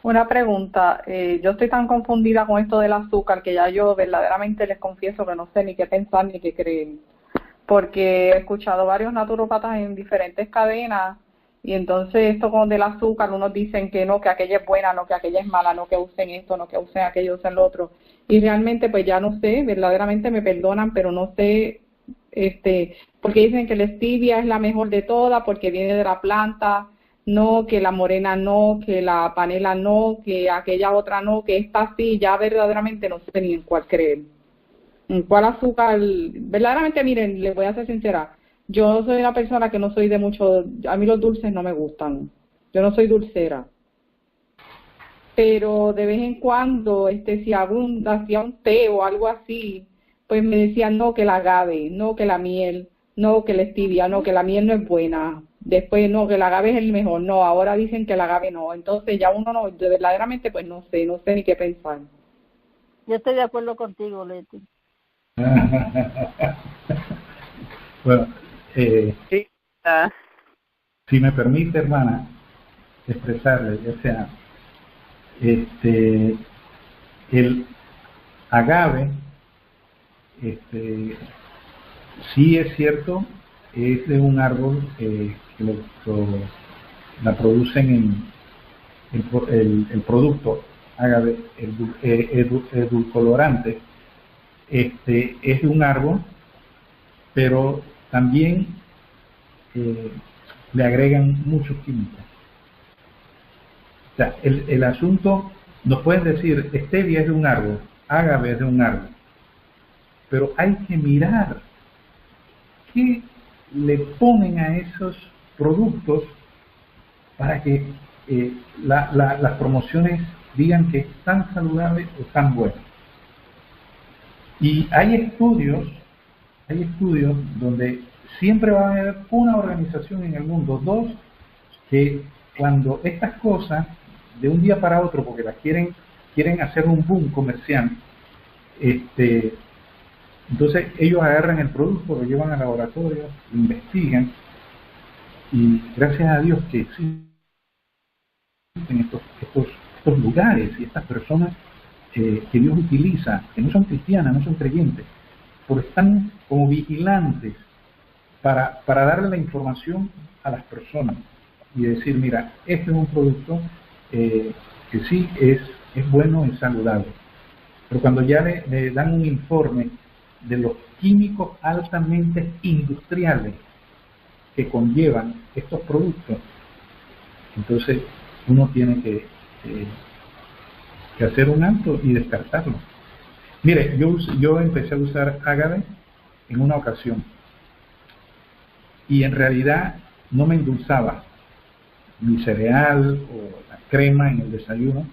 Una pregunta, yo estoy tan confundida con esto del azúcar que ya yo verdaderamente les confieso que no sé ni qué pensar ni qué creer, porque he escuchado varios naturópatas en diferentes cadenas y entonces esto con del azúcar, unos dicen que no, que aquella es buena, no, que aquella es mala, no, que usen esto, no, que usen aquello, usen lo otro, y realmente pues ya no sé, verdaderamente me perdonan, pero no sé, porque dicen que la stevia es la mejor de todas porque viene de la planta, no, que la morena no, que la panela no, que aquella otra no, que esta sí, ya verdaderamente no sé ni en cuál creer. En cuál azúcar, verdaderamente miren, les voy a ser sincera, yo soy una persona que no soy de mucho, a mí los dulces no me gustan, yo no soy dulcera. Pero de vez en cuando, si hacía un té o algo así, pues me decían no, que la agave, no, que la miel, no, que la stevia, no, que la miel no es buena. Después, no, que la agave es el mejor. No, ahora dicen que la agave no. Entonces ya uno no, verdaderamente, pues no sé ni qué pensar. Yo estoy de acuerdo contigo, Leti. Bueno, sí. Si me permite, hermana, expresarle, ya sea, el agave, sí es cierto, es de un árbol que la producen el producto agave, edulcorante, es de un árbol, pero también le agregan muchos químicos. O sea, el asunto, nos pueden decir, stevia es de un árbol, agave es de un árbol, pero hay que mirar qué le ponen a esos productos para que las promociones digan que es tan saludable o tan bueno. Y hay estudios donde siempre va a haber una organización en el mundo, dos, que cuando estas cosas de un día para otro, porque las quieren hacer un boom comercial, entonces ellos agarran el producto, lo llevan al laboratorio, lo investigan, y gracias a Dios que existen estos lugares y estas personas que Dios utiliza, que no son cristianas, no son creyentes, pero están como vigilantes para darle la información a las personas y decir, mira, este es un producto que sí es bueno, es saludable. Pero cuando ya le dan un informe de los químicos altamente industriales que conllevan estos productos, entonces uno tiene que hacer un alto y descartarlo. Mire, yo empecé a usar agave en una ocasión y en realidad no me endulzaba mi cereal o la crema en el desayuno,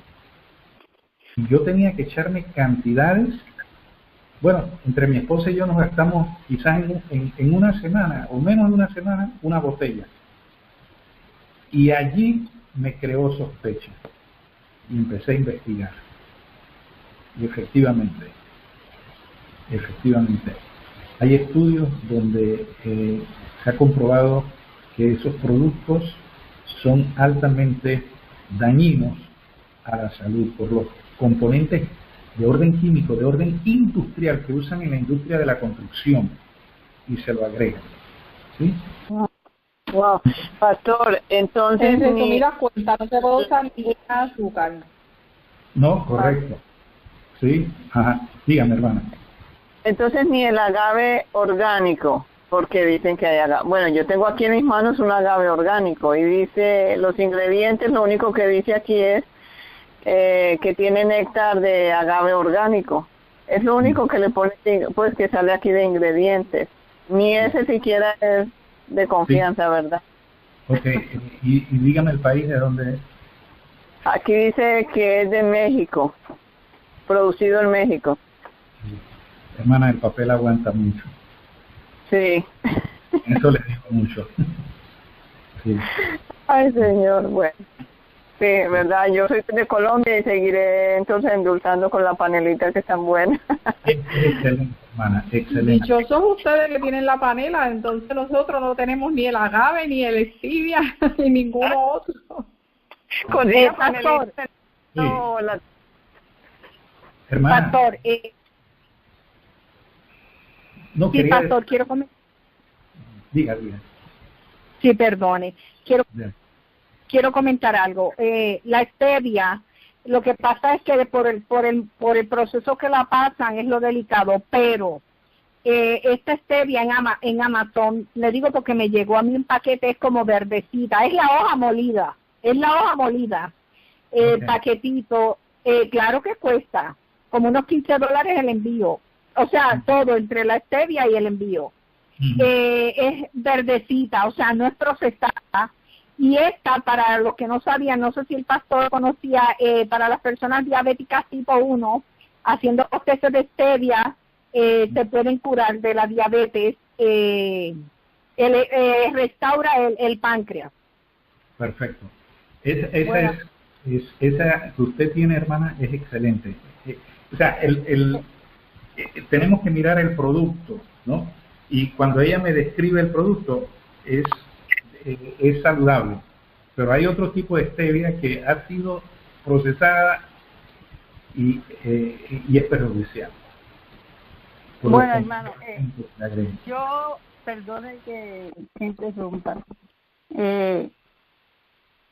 y yo tenía que echarme cantidades. Bueno, entre mi esposa y yo nos gastamos quizás en una semana o menos de una semana una botella, y allí me creó sospecha y empecé a investigar, y efectivamente hay estudios donde se ha comprobado que esos productos son altamente dañinos a la salud por los componentes de orden químico, de orden industrial que usan en la industria de la construcción y se lo agregan. ¿Sí? Wow, pastor, entonces en resumidas cuentas, no se puede usar ninguna azúcar. No, correcto. Sí, ajá. Dígame, hermana. Entonces ni el agave orgánico, porque dicen que hay agave. Bueno, yo tengo aquí en mis manos un agave orgánico y dice los ingredientes, lo único que dice aquí es que tiene néctar de agave orgánico. Es lo único que le pone, pues, que sale aquí de ingredientes. Ni ese siquiera es de confianza, sí. ¿Verdad? Ok, y dígame el país de dónde es. Aquí dice que es de México, producido en México. Sí. Hermana, el papel aguanta mucho. Sí. Eso le digo mucho. Sí. Ay, señor, bueno. Sí, verdad, yo soy de Colombia y seguiré entonces endulzando con la panelita que es tan buena. Excelente, hermana, excelente. Dichosos ustedes que tienen la panela, entonces nosotros no tenemos ni el agave, ni el stevia, ni ninguno otro. Con esa panelita, no, sí. la... Hermana. Pastor, no sí, quería pastor, quiero comentar. Diga. Sí, perdone. Quiero comentar algo. La stevia, lo que pasa es que por el proceso que la pasan es lo delicado, pero esta stevia en Amazon, le digo porque me llegó a mí un paquete, es como verdecita, es la hoja molida, Okay. Paquetito, claro que cuesta como unos $15 el envío, o sea, todo entre la stevia y el envío. Es verdecita, o sea, no es procesada. Y esta, para los que no sabían, no sé si el pastor conocía, para las personas diabéticas tipo 1, haciendo los testes de stevia, se pueden curar de la diabetes, restaura el páncreas. Perfecto. Esa que usted tiene, hermana, es excelente. O sea, tenemos que mirar el producto, ¿no? Y cuando ella me describe el producto, es saludable, pero hay otro tipo de stevia que ha sido procesada y es perjudicial. Bueno, hermano, yo, perdone que interrumpa.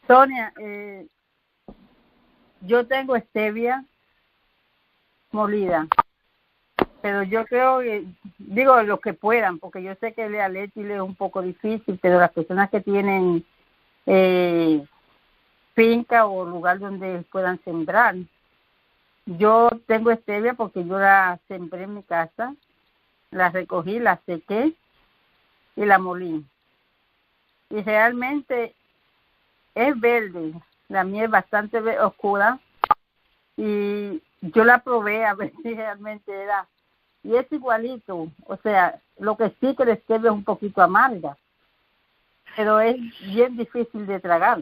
Sonia, yo tengo stevia molida, pero yo creo que, digo, los que puedan, porque yo sé que la leche es un poco difícil, pero las personas que tienen finca o lugar donde puedan sembrar. Yo tengo stevia porque yo la sembré en mi casa, la recogí, la sequé y la molí. Y realmente es verde, la mía es bastante oscura y yo la probé a ver si realmente era, y es igualito, o sea, lo que sí que la stevia es un poquito amarga, pero es bien difícil de tragar.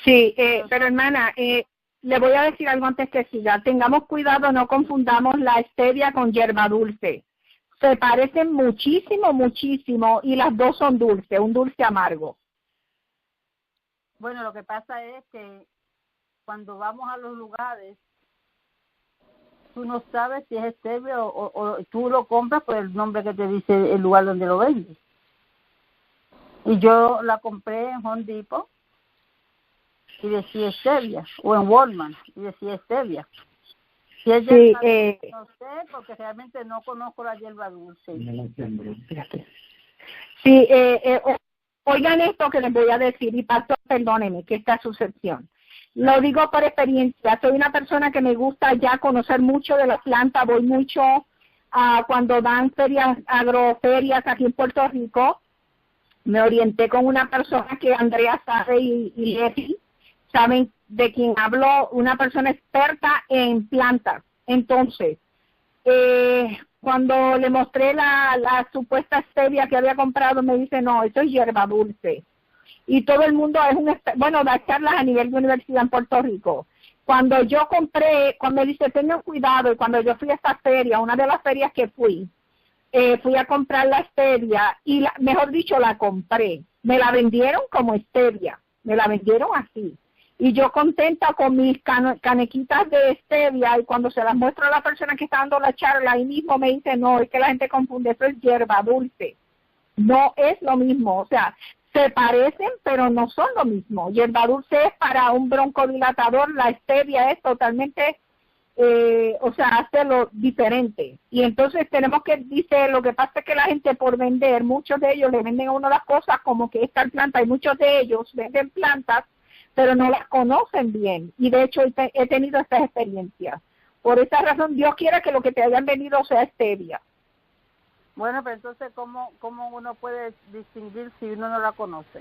Sí, pero hermana, le voy a decir algo antes que siga. Tengamos cuidado, no confundamos la stevia con hierba dulce. Se parecen muchísimo, muchísimo, y las dos son dulces, un dulce amargo. Bueno, lo que pasa es que cuando vamos a los lugares, tú no sabes si es stevia o tú lo compras por el nombre que te dice el lugar donde lo vendes. Y yo la compré en Home Depot y decía stevia, o en Walmart y decía stevia. Si es Sí, no sé, porque realmente no conozco la hierba dulce. Sí, oigan esto que les voy a decir, y pastor, perdónenme, que esta es su sección. Lo digo por experiencia, soy una persona que me gusta ya conocer mucho de la planta, voy mucho cuando dan ferias, agroferias aquí en Puerto Rico, me orienté con una persona que Andrea sabe y Leti saben de quién hablo, una persona experta en plantas. Entonces, cuando le mostré la supuesta stevia que había comprado, me dice, no, eso es hierba dulce. Y todo el mundo es da charlas a nivel de universidad en Puerto Rico. Cuando yo compré, cuando me dice, tengan cuidado, y cuando yo fui a esta feria, una de las ferias que fui a comprar la stevia, y mejor dicho, la compré. Me la vendieron como stevia, me la vendieron así. Y yo contenta con mis canequitas de stevia, y cuando se las muestro a la persona que está dando la charla, ahí mismo me dice, no, es que la gente confunde, eso es hierba dulce. No es lo mismo, o sea, se parecen, pero no son lo mismo. Hierba dulce es para un broncodilatador, la stevia es totalmente, hace lo diferente. Y entonces tenemos que, dice, lo que pasa es que la gente por vender, muchos de ellos le venden a uno las cosas como que esta planta, y muchos de ellos venden plantas, pero no las conocen bien. Y de hecho he tenido estas experiencias. Por esa razón, Dios quiere que lo que te hayan vendido sea stevia. Bueno, pero entonces, ¿cómo uno puede distinguir si uno no la conoce?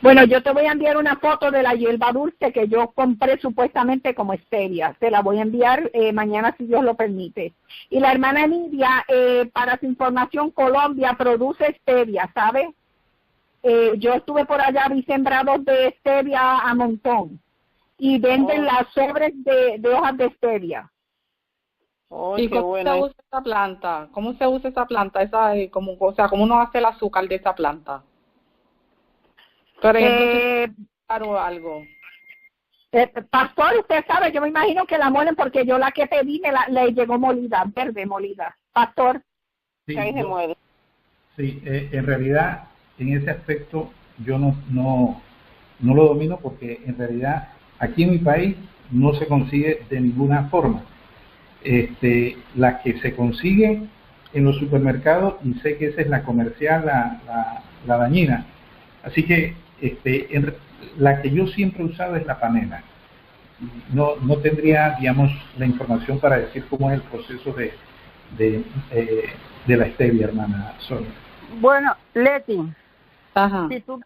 Bueno, yo te voy a enviar una foto de la hierba dulce que yo compré supuestamente como stevia. Te la voy a enviar mañana si Dios lo permite. Y la hermana Nidia, para su información, Colombia produce stevia, ¿sabes? Yo estuve por allá, vi sembrados de stevia a montón. Y venden las sobres de hojas de stevia. Oh, ¿y cómo se usa esta planta? ¿Cómo se usa esa planta? ¿Cómo uno hace el azúcar de esa planta? Por ejemplo, o algo. Pastor, usted sabe, yo me imagino que la muelen porque yo la que pedí le llegó molida, verde molida. Pastor. Sí, Ahí se muere. Sí, en realidad, en ese aspecto yo no lo domino, porque en realidad aquí en mi país no se consigue de ninguna forma. La que se consigue en los supermercados, y sé que esa es la comercial, la dañina. Así que la que yo siempre he usado es la panela. No tendría, digamos, la información para decir cómo es el proceso de la stevia, hermana Sonia. Bueno, Leti, ajá. Si tú,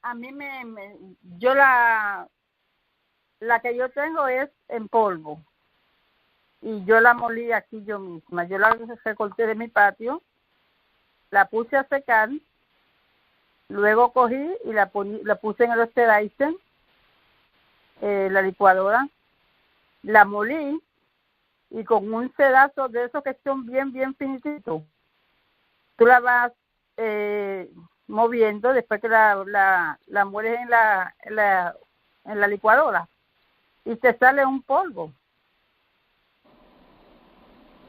a mí yo la que yo tengo es en polvo. Y yo la molí aquí yo misma. Yo la recorté de mi patio, la puse a secar, luego cogí y la puse en el osterizer, la licuadora, la molí, y con un sedazo de esos que son bien, bien finititos, tú la vas moviendo después que la mueles en la licuadora, y te sale un polvo.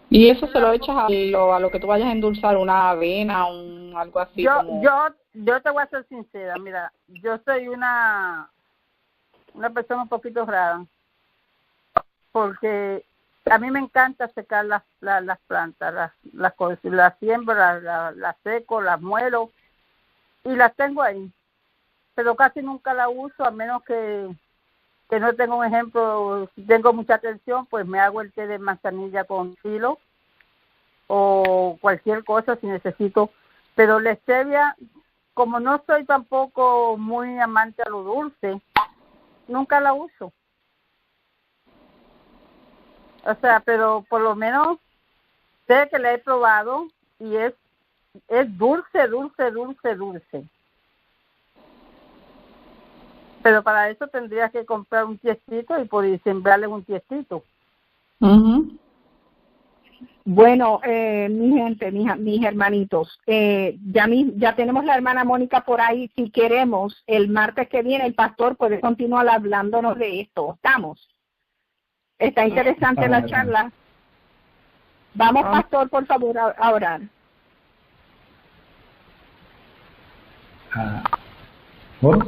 Y eso se lo echas a lo que tú vayas a endulzar, una avena, algo así. Yo te voy a ser sincera, mira, yo soy una persona un poquito rara, porque a mí me encanta secar las plantas, las siembro, las seco, las muelo y las tengo ahí, pero casi nunca la uso, a menos que no tengo un ejemplo. Si tengo mucha atención, pues me hago el té de manzanilla con filo o cualquier cosa si necesito. Pero la stevia, como no soy tampoco muy amante a lo dulce, nunca la uso. O sea, pero por lo menos sé que la he probado y es dulce, dulce, dulce, dulce. Pero para eso tendrías que comprar un tiestito y poder sembrarle un tiestito. Uh-huh. Bueno, mi gente, mis hermanitos, ya tenemos la hermana Mónica por ahí. Si queremos, el martes que viene el pastor puede continuar hablándonos de esto. ¿Estamos? Está interesante la charla. Vamos, pastor, por favor, a orar. ¿Por?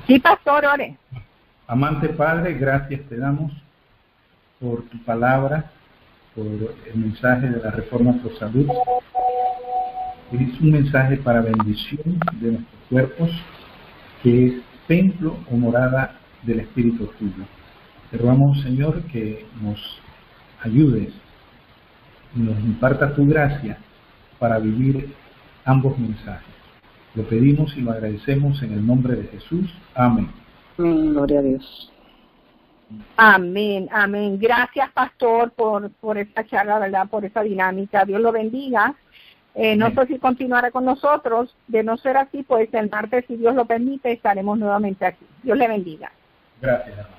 Sí, pastor, ore. Amante Padre, gracias te damos por tu palabra, por el mensaje de la Reforma Pro Salud. Es un mensaje para bendición de nuestros cuerpos, que es templo o morada del Espíritu tuyo. Te rogamos, Señor, que nos ayudes, nos imparta tu gracia para vivir ambos mensajes. Lo pedimos y lo agradecemos en el nombre de Jesús. Amén. Amén, gloria a Dios. Amén, amén. Gracias, pastor, por esta charla, ¿verdad? Por esa dinámica. Dios lo bendiga. No sé si continuará con nosotros. De no ser así, pues el martes, si Dios lo permite, estaremos nuevamente aquí. Dios le bendiga. Gracias, hermano.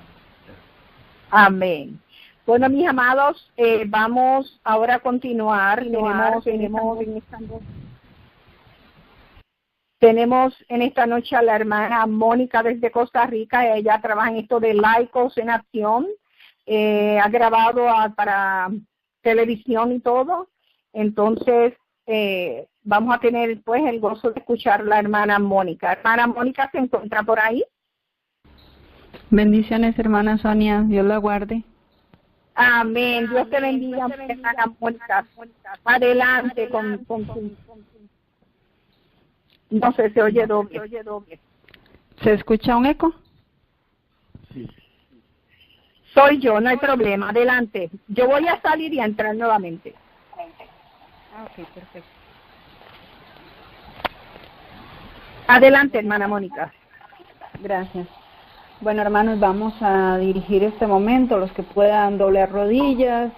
Amén. Bueno, mis amados, vamos ahora a continuar. Tenemos en esta noche a la hermana Mónica desde Costa Rica. Ella trabaja en esto de Laicos en Acción. Ha grabado para televisión y todo. Entonces, vamos a tener pues el gozo de escuchar a la hermana Mónica. Hermana Mónica, ¿se encuentra por ahí? Bendiciones, hermana Sonia. Dios la guarde. Amén. Dios te bendiga, hermana Mónica. Adelante con no sé, se oye doble. ¿Se escucha un eco? Sí. Soy yo, no hay problema. Adelante. Yo voy a salir y a entrar nuevamente. Ok, perfecto. Adelante, hermana Mónica. Gracias. Bueno, hermanos, vamos a dirigir este momento. Los que puedan doblar rodillas,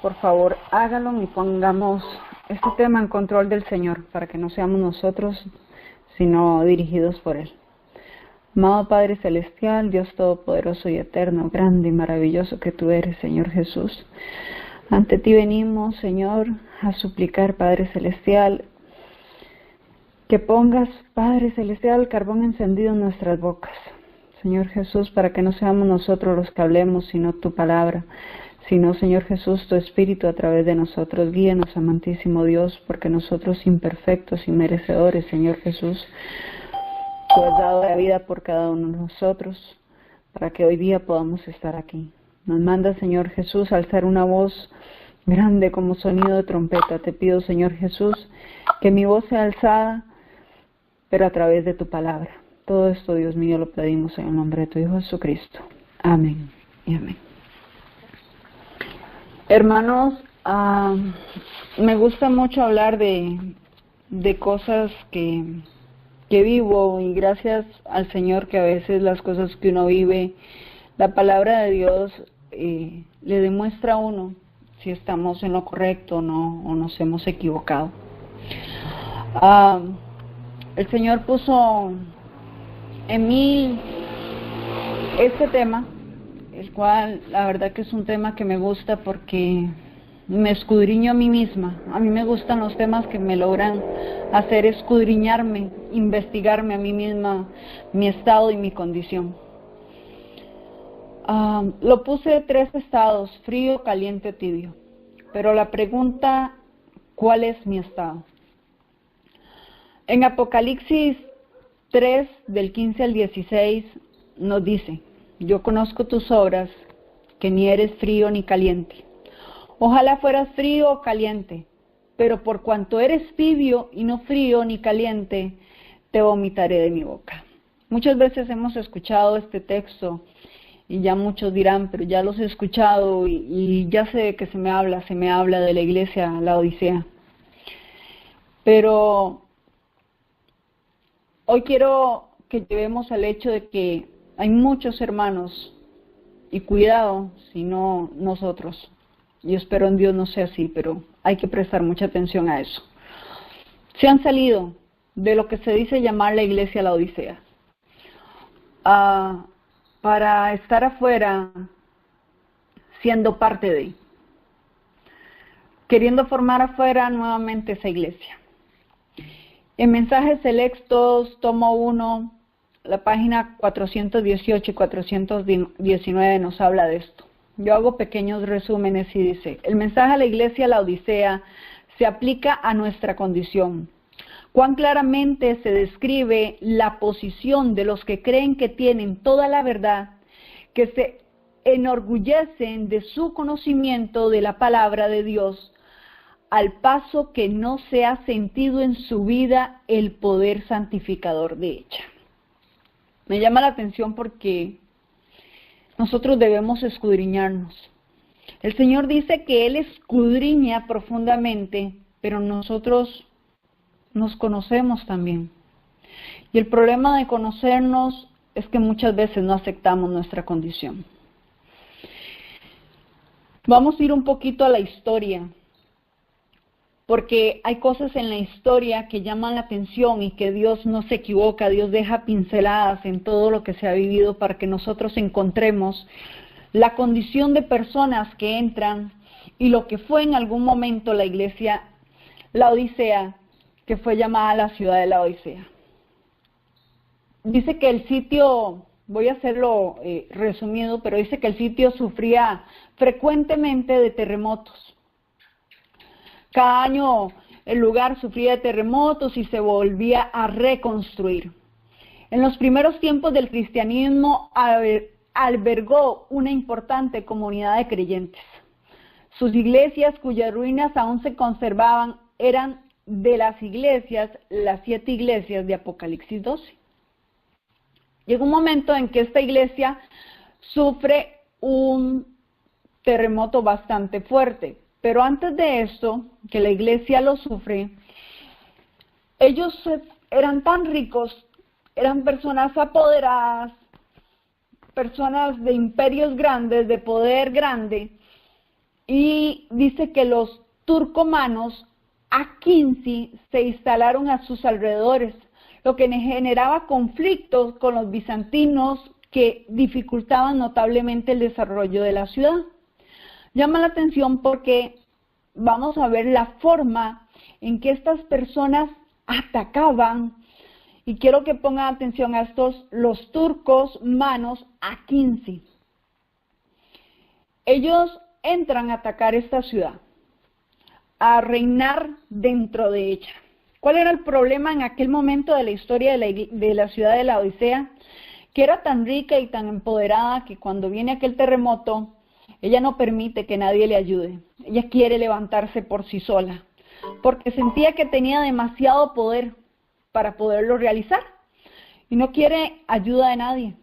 por favor, háganlo y pongamos este tema en control del Señor, para que no seamos nosotros, sino dirigidos por Él. Amado Padre Celestial, Dios Todopoderoso y Eterno, grande y maravilloso que tú eres, Señor Jesús. Ante ti venimos, Señor, a suplicar, Padre Celestial, que pongas, Padre Celestial, carbón encendido en nuestras bocas, Señor Jesús, para que no seamos nosotros los que hablemos, sino tu palabra, sino, Señor Jesús, tu Espíritu a través de nosotros. Guíenos, amantísimo Dios, porque nosotros imperfectos y merecedores, Señor Jesús, tú has dado la vida por cada uno de nosotros, para que hoy día podamos estar aquí. Nos manda, Señor Jesús, alzar una voz grande como sonido de trompeta. Te pido, Señor Jesús, que mi voz sea alzada, pero a través de tu palabra. Todo esto, Dios mío, lo pedimos en el nombre de tu Hijo Jesucristo. Amén y amén. Hermanos, me gusta mucho hablar de cosas que vivo, y gracias al Señor que a veces las cosas que uno vive, la palabra de Dios le demuestra a uno si estamos en lo correcto o no, o nos hemos equivocado. El Señor puso en mí este tema, el cual la verdad que es un tema que me gusta porque me escudriño a mí misma. A mí me gustan los temas que me logran hacer escudriñarme, investigarme a mí misma, mi estado y mi condición. Lo puse de 3 estados: frío, caliente, tibio. Pero la pregunta, ¿cuál es mi estado? En Apocalipsis 3, del 15 al 16, nos dice: yo conozco tus obras, que ni eres frío ni caliente. Ojalá fueras frío o caliente, pero por cuanto eres tibio y no frío ni caliente, te vomitaré de mi boca. Muchas veces hemos escuchado este texto y ya muchos dirán, pero ya los he escuchado y ya sé de qué se me habla de la iglesia Laodicea. Pero hoy quiero que llevemos al hecho de que hay muchos hermanos, y cuidado si no nosotros, yo espero en Dios no sea así, pero hay que prestar mucha atención a eso. Se han salido de lo que se dice llamar la iglesia Laodicea, para estar afuera siendo parte de, queriendo formar afuera nuevamente esa iglesia. En Mensajes Selectos, tomo 1, la página 418 y 419 nos habla de esto. Yo hago pequeños resúmenes y dice: el mensaje a la iglesia Laodicea se aplica a nuestra condición. Cuán claramente se describe la posición de los que creen que tienen toda la verdad, que se enorgullecen de su conocimiento de la palabra de Dios, al paso que no se ha sentido en su vida el poder santificador de ella. Me llama la atención porque nosotros debemos escudriñarnos. El Señor dice que Él escudriña profundamente, pero nosotros nos conocemos también. Y el problema de conocernos es que muchas veces no aceptamos nuestra condición. Vamos a ir un poquito a la historia, porque hay cosas en la historia que llaman la atención y que Dios no se equivoca, Dios deja pinceladas en todo lo que se ha vivido para que nosotros encontremos la condición de personas que entran y lo que fue en algún momento la iglesia Laodicea, que fue llamada la ciudad de Laodicea. Dice que el sitio, voy a hacerlo resumido, pero dice que el sitio sufría frecuentemente de terremotos. Cada año el lugar sufría de terremotos y se volvía a reconstruir. En los primeros tiempos del cristianismo albergó una importante comunidad de creyentes. Sus iglesias, cuyas ruinas aún se conservaban, eran de las 7 iglesias de Apocalipsis 12. Llega un momento en que esta iglesia sufre un terremoto bastante fuerte, pero antes de esto, que la iglesia lo sufre, ellos eran tan ricos, eran personas apoderadas, personas de imperios grandes, de poder grande, y dice que los turcomanos A15 se instalaron a sus alrededores, lo que generaba conflictos con los bizantinos que dificultaban notablemente el desarrollo de la ciudad. Llama la atención porque vamos a ver la forma en que estas personas atacaban, y quiero que pongan atención a estos, los turcos manos A15. Ellos entran a atacar esta ciudad, a reinar dentro de ella. ¿Cuál era el problema en aquel momento de la historia de la ciudad de Laodicea? Que era tan rica y tan empoderada que cuando viene aquel terremoto, ella no permite que nadie le ayude. Ella quiere levantarse por sí sola, porque sentía que tenía demasiado poder para poderlo realizar y no quiere ayuda de nadie.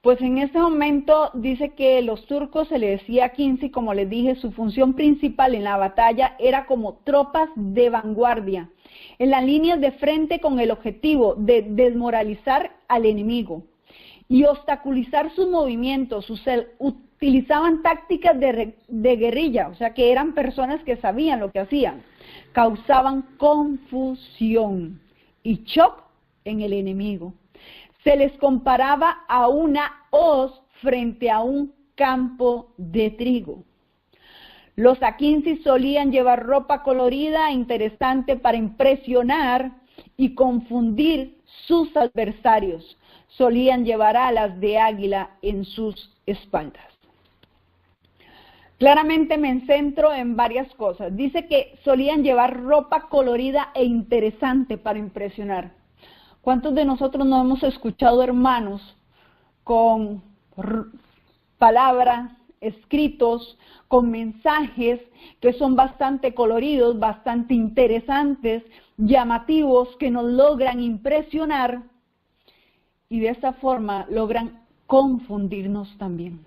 Pues en ese momento dice que los turcos se le decía A15, como les dije, su función principal en la batalla era como tropas de vanguardia, en las líneas de frente con el objetivo de desmoralizar al enemigo y obstaculizar sus movimientos. Utilizaban tácticas de guerrilla, o sea que eran personas que sabían lo que hacían, causaban confusión y shock en el enemigo. Se les comparaba a una hoz frente a un campo de trigo. Los A15 solían llevar ropa colorida e interesante para impresionar y confundir sus adversarios. Solían llevar alas de águila en sus espaldas. Claramente me centro en varias cosas. Dice que solían llevar ropa colorida e interesante para impresionar. ¿Cuántos de nosotros no hemos escuchado hermanos con palabras, escritos, con mensajes que son bastante coloridos, bastante interesantes, llamativos, que nos logran impresionar y de esa forma logran confundirnos también?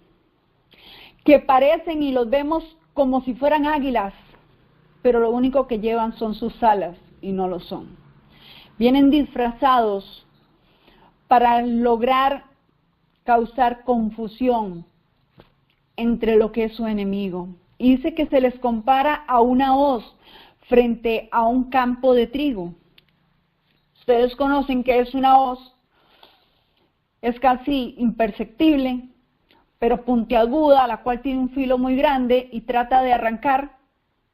Que parecen y los vemos como si fueran águilas, pero lo único que llevan son sus alas y no lo son. Vienen disfrazados para lograr causar confusión entre lo que es su enemigo. Y dice que se les compara a una hoz frente a un campo de trigo. Ustedes conocen qué es una hoz. Es casi imperceptible, pero puntiaguda, la cual tiene un filo muy grande y trata de arrancar,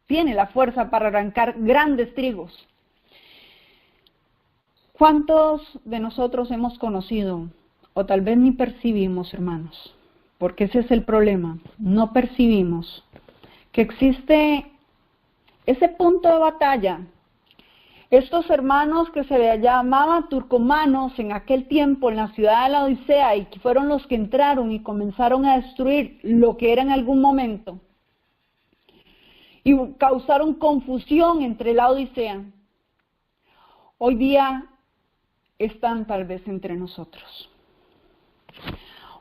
tiene la fuerza para arrancar grandes trigos. ¿Cuántos de nosotros hemos conocido, o tal vez ni percibimos, hermanos? Porque ese es el problema, no percibimos que existe ese punto de batalla, estos hermanos que se les llamaban turcomanos en aquel tiempo en la ciudad de la Odisea y que fueron los que entraron y comenzaron a destruir lo que era en algún momento y causaron confusión entre la Odisea, hoy día están tal vez entre nosotros.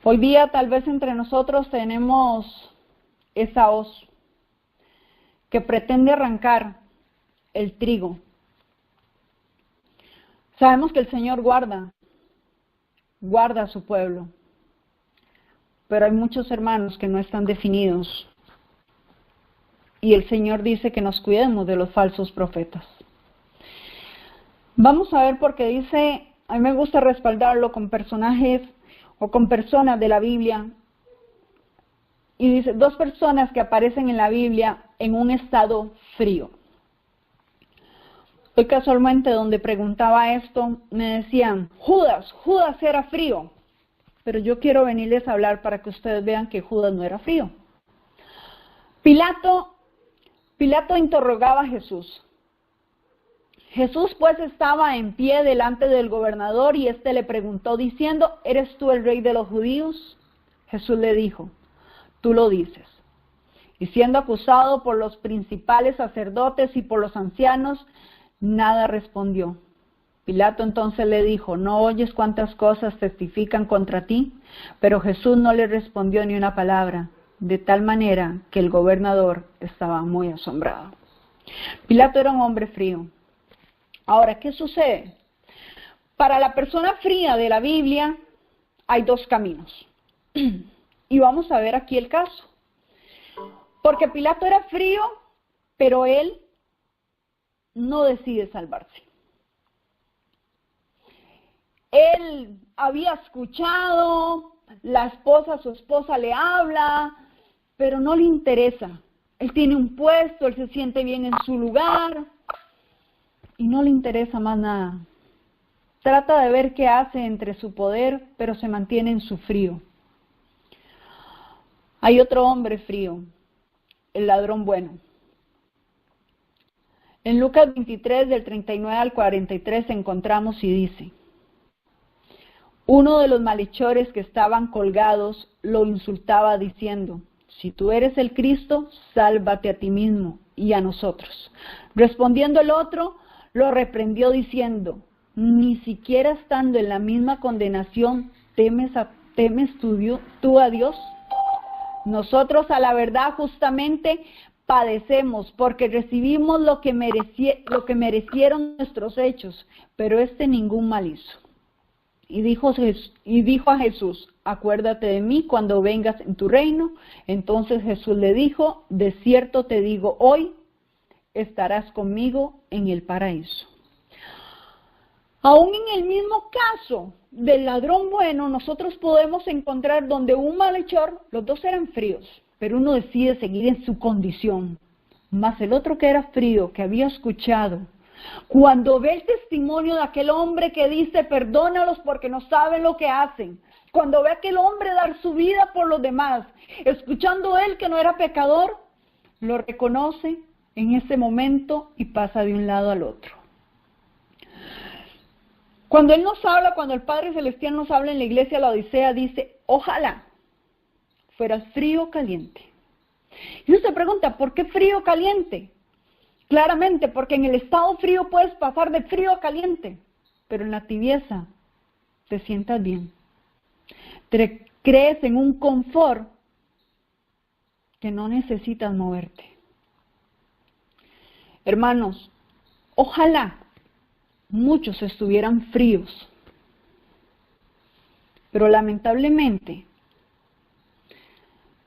Hoy día tal vez entre nosotros tenemos esa hoz que pretende arrancar el trigo. Sabemos que el Señor guarda a su pueblo, pero hay muchos hermanos que no están definidos. Y el Señor dice que nos cuidemos de los falsos profetas. Vamos a ver porque dice, a mí me gusta respaldarlo con personajes o con personas de la Biblia. Y dice, 2 personas que aparecen en la Biblia en un estado frío. Hoy casualmente donde preguntaba esto, me decían, Judas era frío. Pero yo quiero venirles a hablar para que ustedes vean que Judas no era frío. Pilato interrogaba a Jesús. Jesús pues estaba en pie delante del gobernador y éste le preguntó diciendo, ¿eres tú el rey de los judíos? Jesús le dijo, tú lo dices. Y siendo acusado por los principales sacerdotes y por los ancianos, nada respondió. Pilato entonces le dijo, ¿no oyes cuántas cosas testifican contra ti? Pero Jesús no le respondió ni una palabra, de tal manera que el gobernador estaba muy asombrado. Pilato era un hombre frío. Ahora, ¿qué sucede? Para la persona fría de la Biblia hay 2 caminos. Y vamos a ver aquí el caso. Porque Pilato era frío, pero él no decide salvarse. Él había escuchado, su esposa le habla, pero no le interesa. Él tiene un puesto, él se siente bien en su lugar y no le interesa más nada. Trata de ver qué hace entre su poder, pero se mantiene en su frío. Hay otro hombre frío, el ladrón bueno. En Lucas 23, del 39 al 43 encontramos y dice, uno de los malhechores que estaban colgados lo insultaba diciendo, si tú eres el Cristo, sálvate a ti mismo y a nosotros. Respondiendo el otro, lo reprendió diciendo, ni siquiera estando en la misma condenación, ¿temes tú a Dios? Nosotros a la verdad justamente padecemos porque recibimos lo que merecieron nuestros hechos, pero ningún mal hizo. Y dijo a Jesús, acuérdate de mí cuando vengas en tu reino. Entonces Jesús le dijo, de cierto te digo, hoy estarás conmigo en el paraíso. Aún en el mismo caso del ladrón bueno, nosotros podemos encontrar donde un malhechor, los 2 eran fríos, pero uno decide seguir en su condición. Mas el otro que era frío, que había escuchado, cuando ve el testimonio de aquel hombre que dice, perdónalos porque no saben lo que hacen, cuando ve a aquel hombre dar su vida por los demás, escuchando él que no era pecador, lo reconoce en ese momento y pasa de un lado al otro. Cuando Él nos habla, cuando el Padre Celestial nos habla en la iglesia, la Odisea, dice, ojalá fueras frío o caliente. Y uno se pregunta, ¿por qué frío o caliente? Claramente, porque en el estado frío puedes pasar de frío a caliente, pero en la tibieza te sientas bien. Te crees en un confort que no necesitas moverte. Hermanos, ojalá muchos estuvieran fríos, pero lamentablemente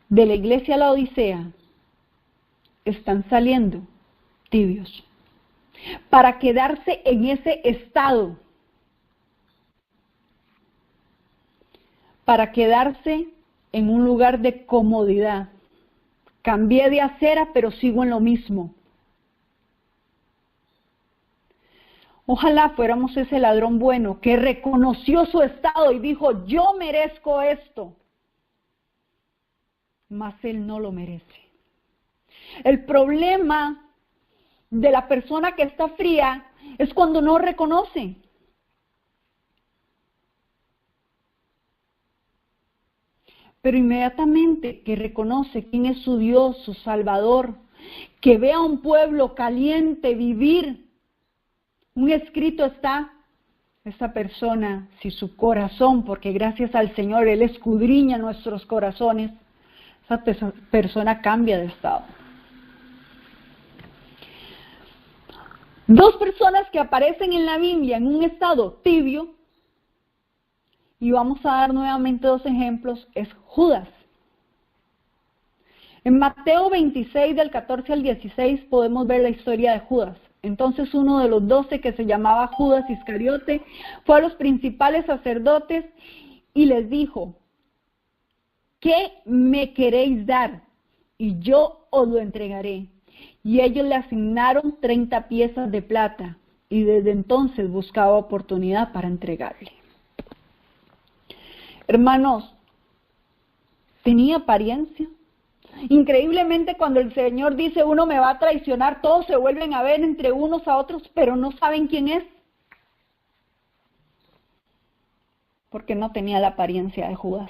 de la iglesia a la Odisea están saliendo tibios para quedarse en ese estado, para quedarse en un lugar de comodidad. Cambié de acera, pero sigo en lo mismo. Ojalá fuéramos ese ladrón bueno que reconoció su estado y dijo, yo merezco esto. Mas él no lo merece. El problema de la persona que está fría es cuando no reconoce. Pero inmediatamente que reconoce quién es su Dios, su Salvador, que ve a un pueblo caliente vivir, un escrito está, esa persona, si su corazón, porque gracias al Señor Él escudriña nuestros corazones, esa persona cambia de estado. Dos personas que aparecen en la Biblia en un estado tibio, y vamos a dar nuevamente dos ejemplos, es Judas. En Mateo 26, del 14 al 16, podemos ver la historia de Judas. Entonces uno de los 12, que se llamaba Judas Iscariote, fue a los principales sacerdotes y les dijo: ¿qué me queréis dar? Y yo os lo entregaré. Y ellos le asignaron 30 piezas de plata, y desde entonces buscaba oportunidad para entregarle. Hermanos, tenía apariencia. Increíblemente, cuando el Señor dice uno me va a traicionar, todos se vuelven a ver entre unos a otros, pero no saben quién es. Porque no tenía la apariencia de Judas.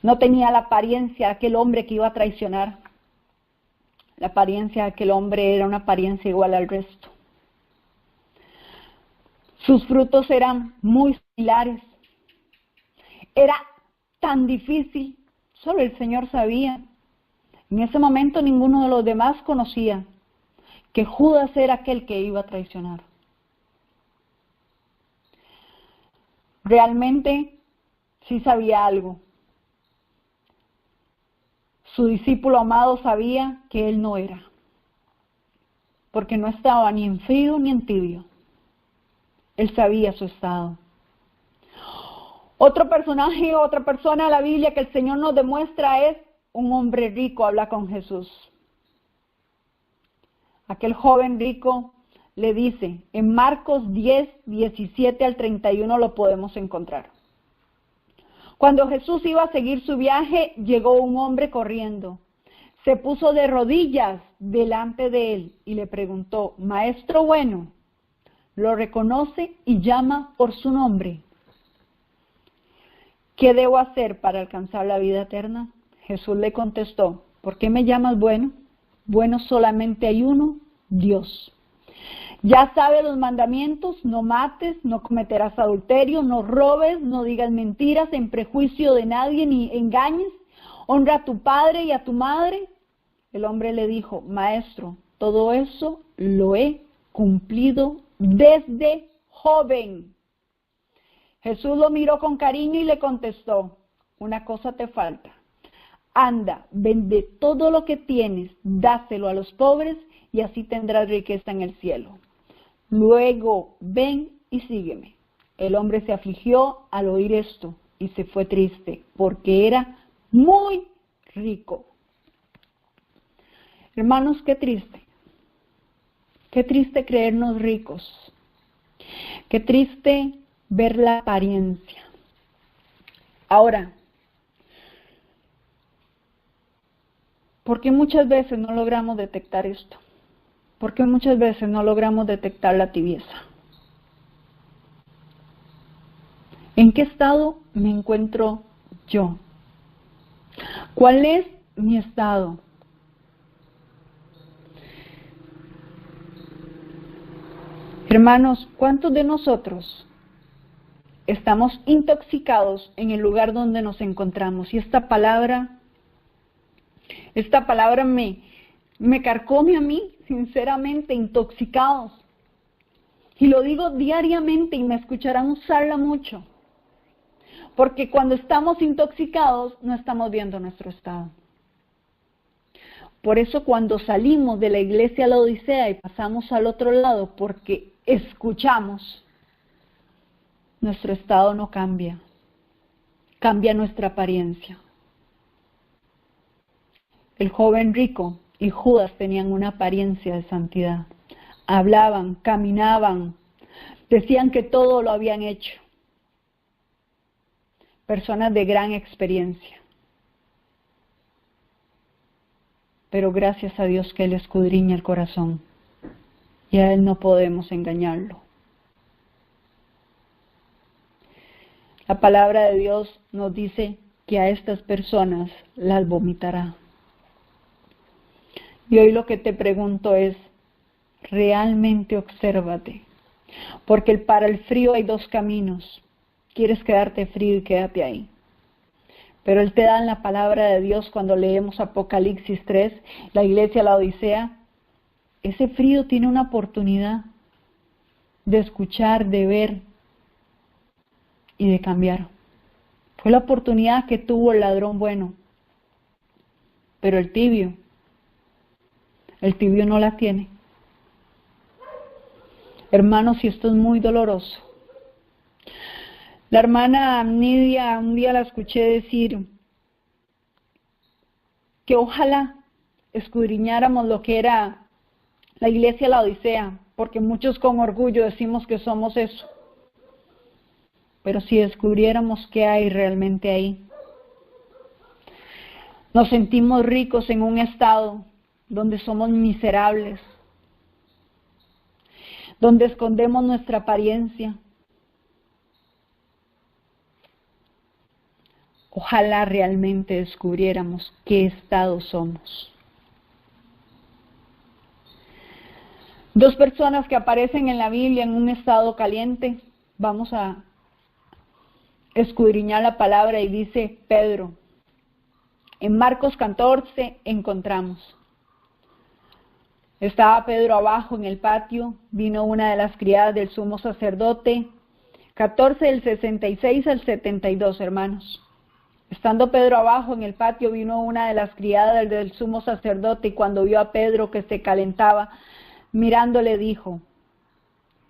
No tenía la apariencia de aquel hombre que iba a traicionar. La apariencia de aquel hombre era una apariencia igual al resto. Sus frutos eran muy similares. Era tan difícil, solo el Señor sabía. En ese momento ninguno de los demás conocía que Judas era aquel que iba a traicionar. Realmente sí sabía algo. Su discípulo amado sabía que él no era, porque no estaba ni en frío ni en tibio. Él sabía su estado. Otro personaje, otra persona de la Biblia que el Señor nos demuestra es un hombre rico. Habla con Jesús. Aquel joven rico le dice, en Marcos 10, 17 al 31 lo podemos encontrar. Cuando Jesús iba a seguir su viaje, llegó un hombre corriendo. Se puso de rodillas delante de él y le preguntó: Maestro bueno. Lo reconoce y llama por su nombre. ¿Qué debo hacer para alcanzar la vida eterna? Jesús le contestó: ¿por qué me llamas bueno? Bueno solamente hay uno, Dios. Ya sabes los mandamientos: no mates, no cometerás adulterio, no robes, no digas mentiras en prejuicio de nadie ni engañes, honra a tu padre y a tu madre. El hombre le dijo: Maestro, todo eso lo he cumplido desde joven. Jesús lo miró con cariño y le contestó: una cosa te falta. Anda, vende todo lo que tienes, dáselo a los pobres y así tendrás riqueza en el cielo. Luego ven y sígueme. El hombre se afligió al oír esto y se fue triste porque era muy rico. Hermanos, qué triste. Qué triste creernos ricos. Qué triste ver la apariencia. Ahora, ¿por qué muchas veces no logramos detectar esto? ¿Por qué muchas veces no logramos detectar la tibieza? ¿En qué estado me encuentro yo? ¿Cuál es mi estado? Hermanos, ¿cuántos de nosotros estamos intoxicados en el lugar donde nos encontramos? Y esta palabra me carcome a mí, sinceramente, intoxicados. Y lo digo diariamente y me escucharán usarla mucho. Porque cuando estamos intoxicados no estamos viendo nuestro estado. Por eso cuando salimos de la iglesia a la Odisea y pasamos al otro lado porque escuchamos, nuestro estado no cambia, cambia nuestra apariencia. El joven rico y Judas tenían una apariencia de santidad. Hablaban, caminaban, decían que todo lo habían hecho. Personas de gran experiencia. Pero gracias a Dios que Él escudriña el corazón. y a Él no podemos engañarlo. La palabra de Dios nos dice que a estas personas las vomitará. Y hoy lo que te pregunto es, realmente obsérvate, porque para el frío hay dos caminos. Quieres quedarte frío y quédate ahí. Pero Él te da en la palabra de Dios cuando leemos Apocalipsis 3, la iglesia, la Odisea, ese frío tiene una oportunidad de escuchar, de ver y de cambiar. Fue la oportunidad que tuvo el ladrón bueno, pero el tibio no la tiene. Hermanos, y esto es muy doloroso. La hermana Nidia, un día la escuché decir que ojalá escudriñáramos lo que era la iglesia La Odisea, porque muchos con orgullo decimos que somos eso. Pero si descubriéramos qué hay realmente ahí, nos sentimos ricos en un estado donde somos miserables, donde escondemos nuestra apariencia. Ojalá realmente descubriéramos qué estado somos. Dos personas que aparecen en la Biblia en un estado caliente. Vamos a escudriñar la palabra y dice Pedro. En Marcos 14 encontramos. Estaba Pedro abajo en el patio, vino una de las criadas del sumo sacerdote. 14 del 66 al 72, hermanos. Estando Pedro abajo en el patio, vino una de las criadas del sumo sacerdote y cuando vio a Pedro que se calentaba, mirándole dijo,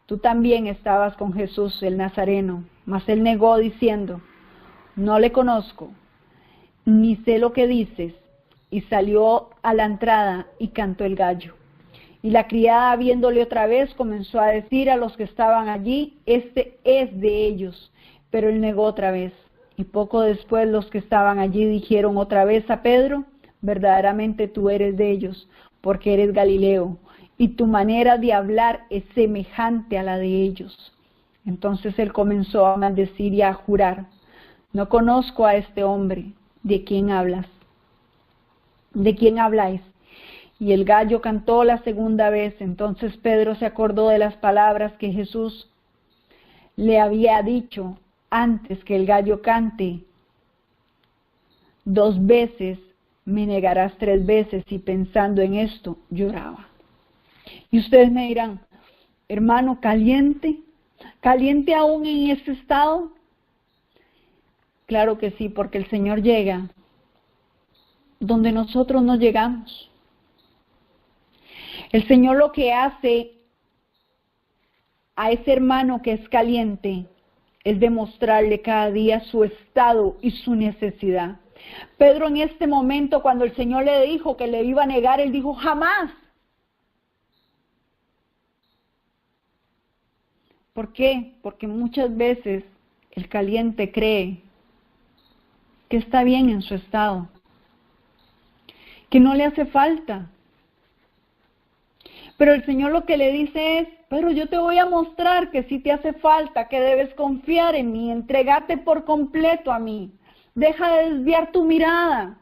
tú también estabas con Jesús el Nazareno. Mas él negó diciendo, no le conozco, ni sé lo que dices. Y salió a la entrada y cantó el gallo. Y la criada, viéndole otra vez, comenzó a decir a los que estaban allí, este es de ellos. Pero él negó otra vez. Y poco después los que estaban allí dijeron otra vez a Pedro, verdaderamente tú eres de ellos, porque eres Galileo, y tu manera de hablar es semejante a la de ellos. Entonces él comenzó a maldecir y a jurar, no conozco a este hombre, ¿de quién hablas? ¿De quién habláis? Y el gallo cantó la segunda vez. Entonces Pedro se acordó de las palabras que Jesús le había dicho, antes que el gallo cante 2 veces, me negarás 3 veces, y pensando en esto, lloraba. Y ustedes me dirán, hermano, ¿caliente aún en ese estado? Claro que sí, porque el Señor llega donde nosotros no llegamos. El Señor lo que hace a ese hermano que es caliente es demostrarle cada día su estado y su necesidad. Pedro en este momento, cuando el Señor le dijo que le iba a negar, él dijo, jamás. ¿Por qué? Porque muchas veces el caliente cree que está bien en su estado, que no le hace falta. Pero el Señor lo que le dice es, pero yo te voy a mostrar que sí te hace falta, que debes confiar en mí, entregarte por completo a mí. Deja de desviar tu mirada,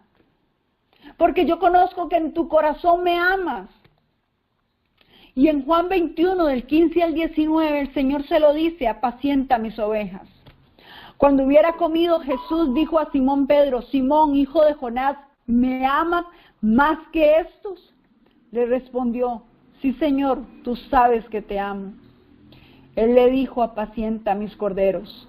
porque yo conozco que en tu corazón me amas. Y en Juan 21, del 15 al 19, el Señor se lo dice, apacienta mis ovejas. Cuando hubiera comido, Jesús dijo a Simón Pedro, Simón, hijo de Jonás, ¿me amas más que estos? Le respondió, sí, Señor, tú sabes que te amo. Él le dijo, apacienta mis corderos.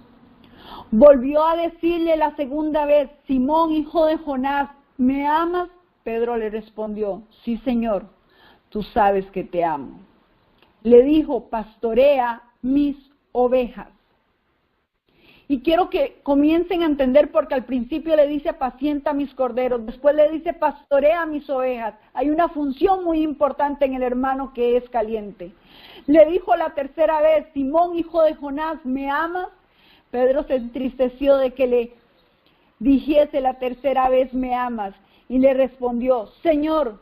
Volvió a decirle la segunda vez, Simón, hijo de Jonás, ¿me amas? Pedro le respondió, sí, Señor, tú sabes que te amo. Le dijo, pastorea mis ovejas. Y quiero que comiencen a entender, porque al principio le dice, apacienta mis corderos, después le dice, pastorea mis ovejas. Hay una función muy importante en el hermano que es caliente. Le dijo la tercera vez, Simón, hijo de Jonás, ¿me amas? Pedro se entristeció de que le dijese la tercera vez, ¿me amas? Y le respondió, Señor,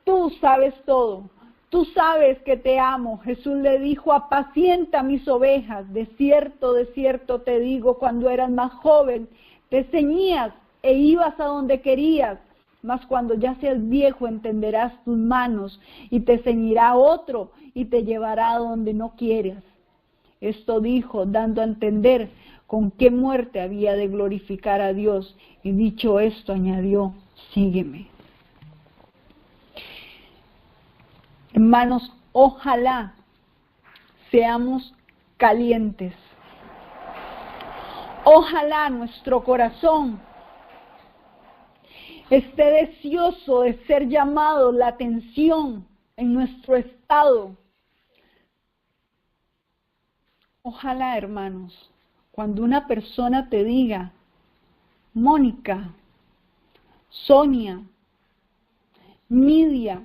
tú sabes todo, tú sabes que te amo. Jesús le dijo, apacienta mis ovejas. De cierto te digo, cuando eras más joven, te ceñías e ibas a donde querías. Mas cuando ya seas viejo, entenderás tus manos, y te ceñirá otro, y te llevará a donde no quieras. Esto dijo, dando a entender con qué muerte había de glorificar a Dios. Y dicho esto, añadió, sígueme. Hermanos, ojalá seamos calientes. Ojalá nuestro corazón esté deseoso de ser llamado la atención en nuestro estado. Ojalá, hermanos, cuando una persona te diga, Mónica, Sonia, Nidia,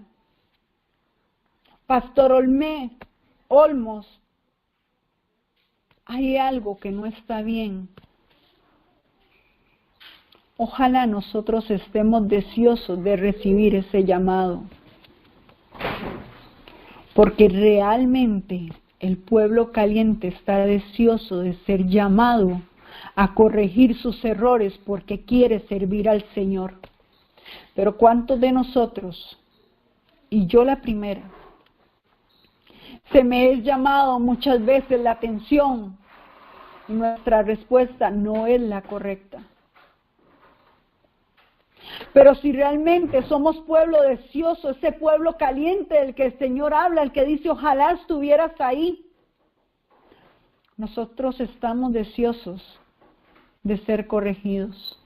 Pastor Olmos, hay algo que no está bien. Ojalá nosotros estemos deseosos de recibir ese llamado, porque realmente el pueblo caliente está deseoso de ser llamado a corregir sus errores porque quiere servir al Señor. Pero ¿cuántos de nosotros, y yo la primera, se me es llamado muchas veces la atención y nuestra respuesta no es la correcta? Pero si realmente somos pueblo deseoso, ese pueblo caliente del que el Señor habla, el que dice, ojalá estuvieras ahí, nosotros estamos deseosos de ser corregidos.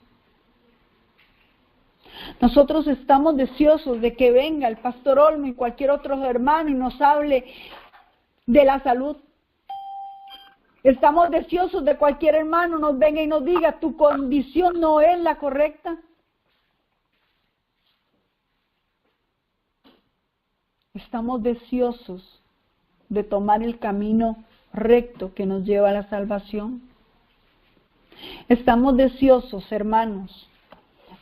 Nosotros estamos deseosos de que venga el Pastor Olmo y cualquier otro hermano y nos hable de la salud. Estamos deseosos de cualquier hermano nos venga y nos diga, tu condición no es la correcta. Estamos deseosos de tomar el camino recto que nos lleva a la salvación. Estamos deseosos, hermanos,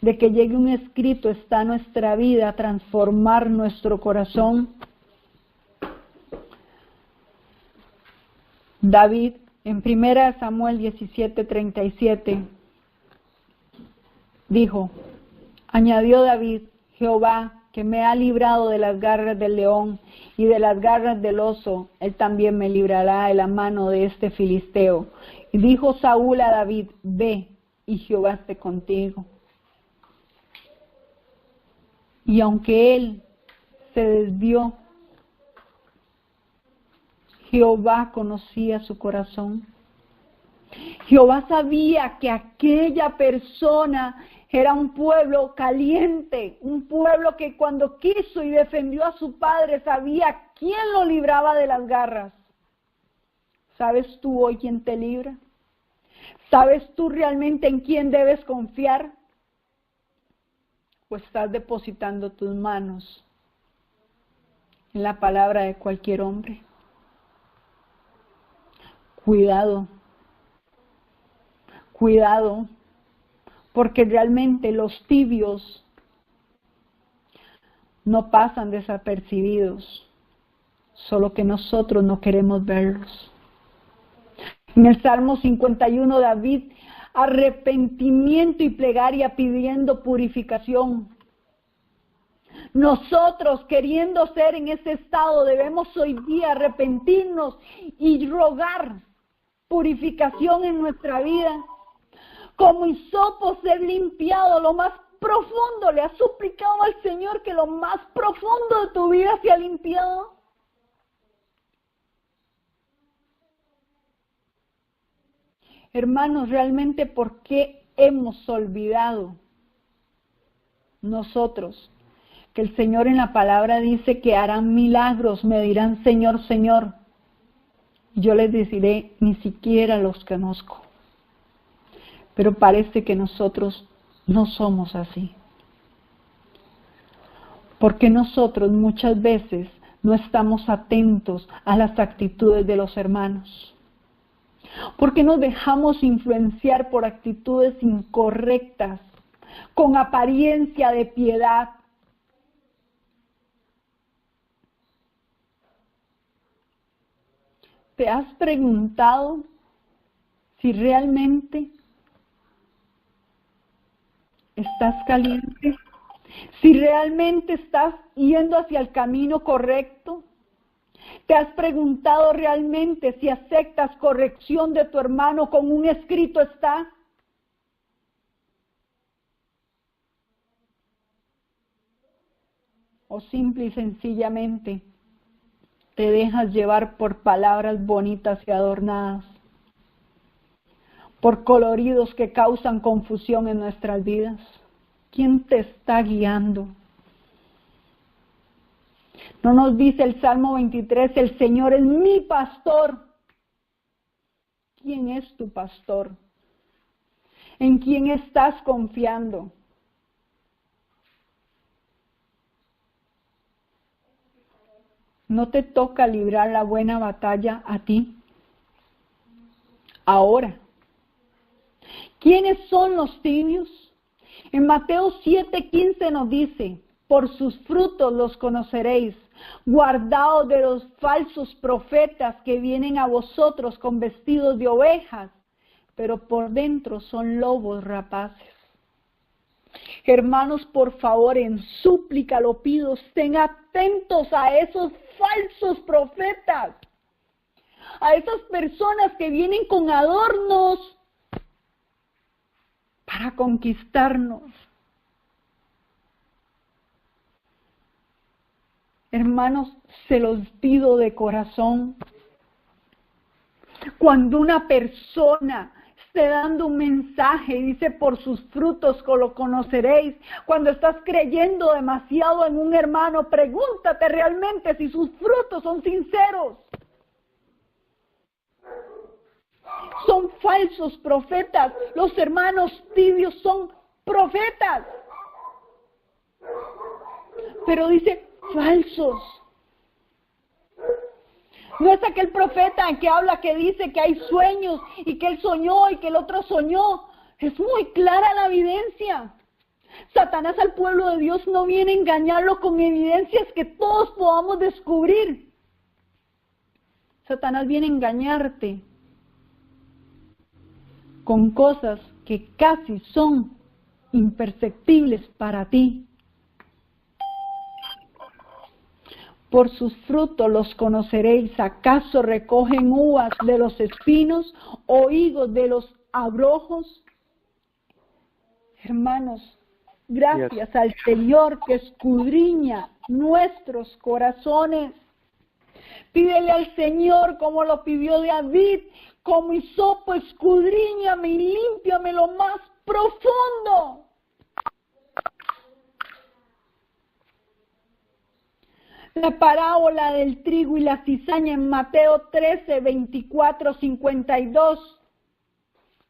de que llegue un escrito está nuestra vida a transformar nuestro corazón. David, en 1 Samuel 17:37, dijo, añadió David, Jehová, que me ha librado de las garras del león y de las garras del oso, él también me librará de la mano de este filisteo. Y dijo Saúl a David, ve, y Jehová esté contigo. Y aunque él se desvió, Jehová conocía su corazón. Jehová sabía que aquella persona era un pueblo caliente, un pueblo que cuando quiso y defendió a su padre sabía quién lo libraba de las garras. ¿Sabes tú hoy quién te libra? ¿Sabes tú realmente en quién debes confiar? ¿O estás depositando tus manos en la palabra de cualquier hombre? Cuidado, cuidado, porque realmente los tibios no pasan desapercibidos, solo que nosotros no queremos verlos. En el Salmo 51, David, arrepentimiento y plegaria pidiendo purificación. Nosotros, queriendo ser en ese estado, debemos hoy día arrepentirnos y rogar purificación en nuestra vida. Como hisopo ser limpiado lo más profundo. ¿Le has suplicado al Señor que lo más profundo de tu vida sea limpiado? Hermanos, realmente, ¿por qué hemos olvidado nosotros que el Señor en la palabra dice que harán milagros? Me dirán, Señor, Señor. Yo les diré, ni siquiera los conozco. Pero parece que nosotros no somos así. Porque nosotros muchas veces no estamos atentos a las actitudes de los hermanos. Porque nos dejamos influenciar por actitudes incorrectas, con apariencia de piedad. ¿Te has preguntado si realmente estás caliente? ¿Si realmente estás yendo hacia el camino correcto? ¿Te has preguntado realmente si aceptas corrección de tu hermano como un escrito está? ¿O simple y sencillamente te dejas llevar por palabras bonitas y adornadas, por coloridos que causan confusión en nuestras vidas? ¿Quién te está guiando? ¿No nos dice el Salmo 23, el Señor es mi pastor? ¿Quién es tu pastor? ¿En quién estás confiando? ¿No te toca librar la buena batalla a ti? Ahora, ¿quiénes son los tibios? En Mateo 7:15 nos dice, por sus frutos los conoceréis, guardaos de los falsos profetas que vienen a vosotros con vestidos de ovejas, pero por dentro son lobos rapaces. Hermanos, por favor, en súplica lo pido, estén atentos a esos falsos profetas, a esas personas que vienen con adornos para conquistarnos. Hermanos, se los pido de corazón. Cuando una persona esté dando un mensaje y dice por sus frutos lo conoceréis, cuando estás creyendo demasiado en un hermano, pregúntate realmente si sus frutos son sinceros. Son falsos profetas. Los hermanos tibios son profetas. Pero dice falsos. No es aquel profeta que habla, que dice que hay sueños y que él soñó y que el otro soñó. Es muy clara la evidencia. Satanás al pueblo de Dios no viene a engañarlo con evidencias que todos podamos descubrir. Satanás viene a engañarte con cosas que casi son imperceptibles para ti. Por sus frutos los conoceréis. ¿Acaso recogen uvas de los espinos o higos de los abrojos? Hermanos, gracias al Señor que escudriña nuestros corazones. Pídele al Señor como lo pidió David, como hisopo, escudriñame y límpiame lo más profundo. La parábola del trigo y la cizaña en Mateo 13, 24, 52.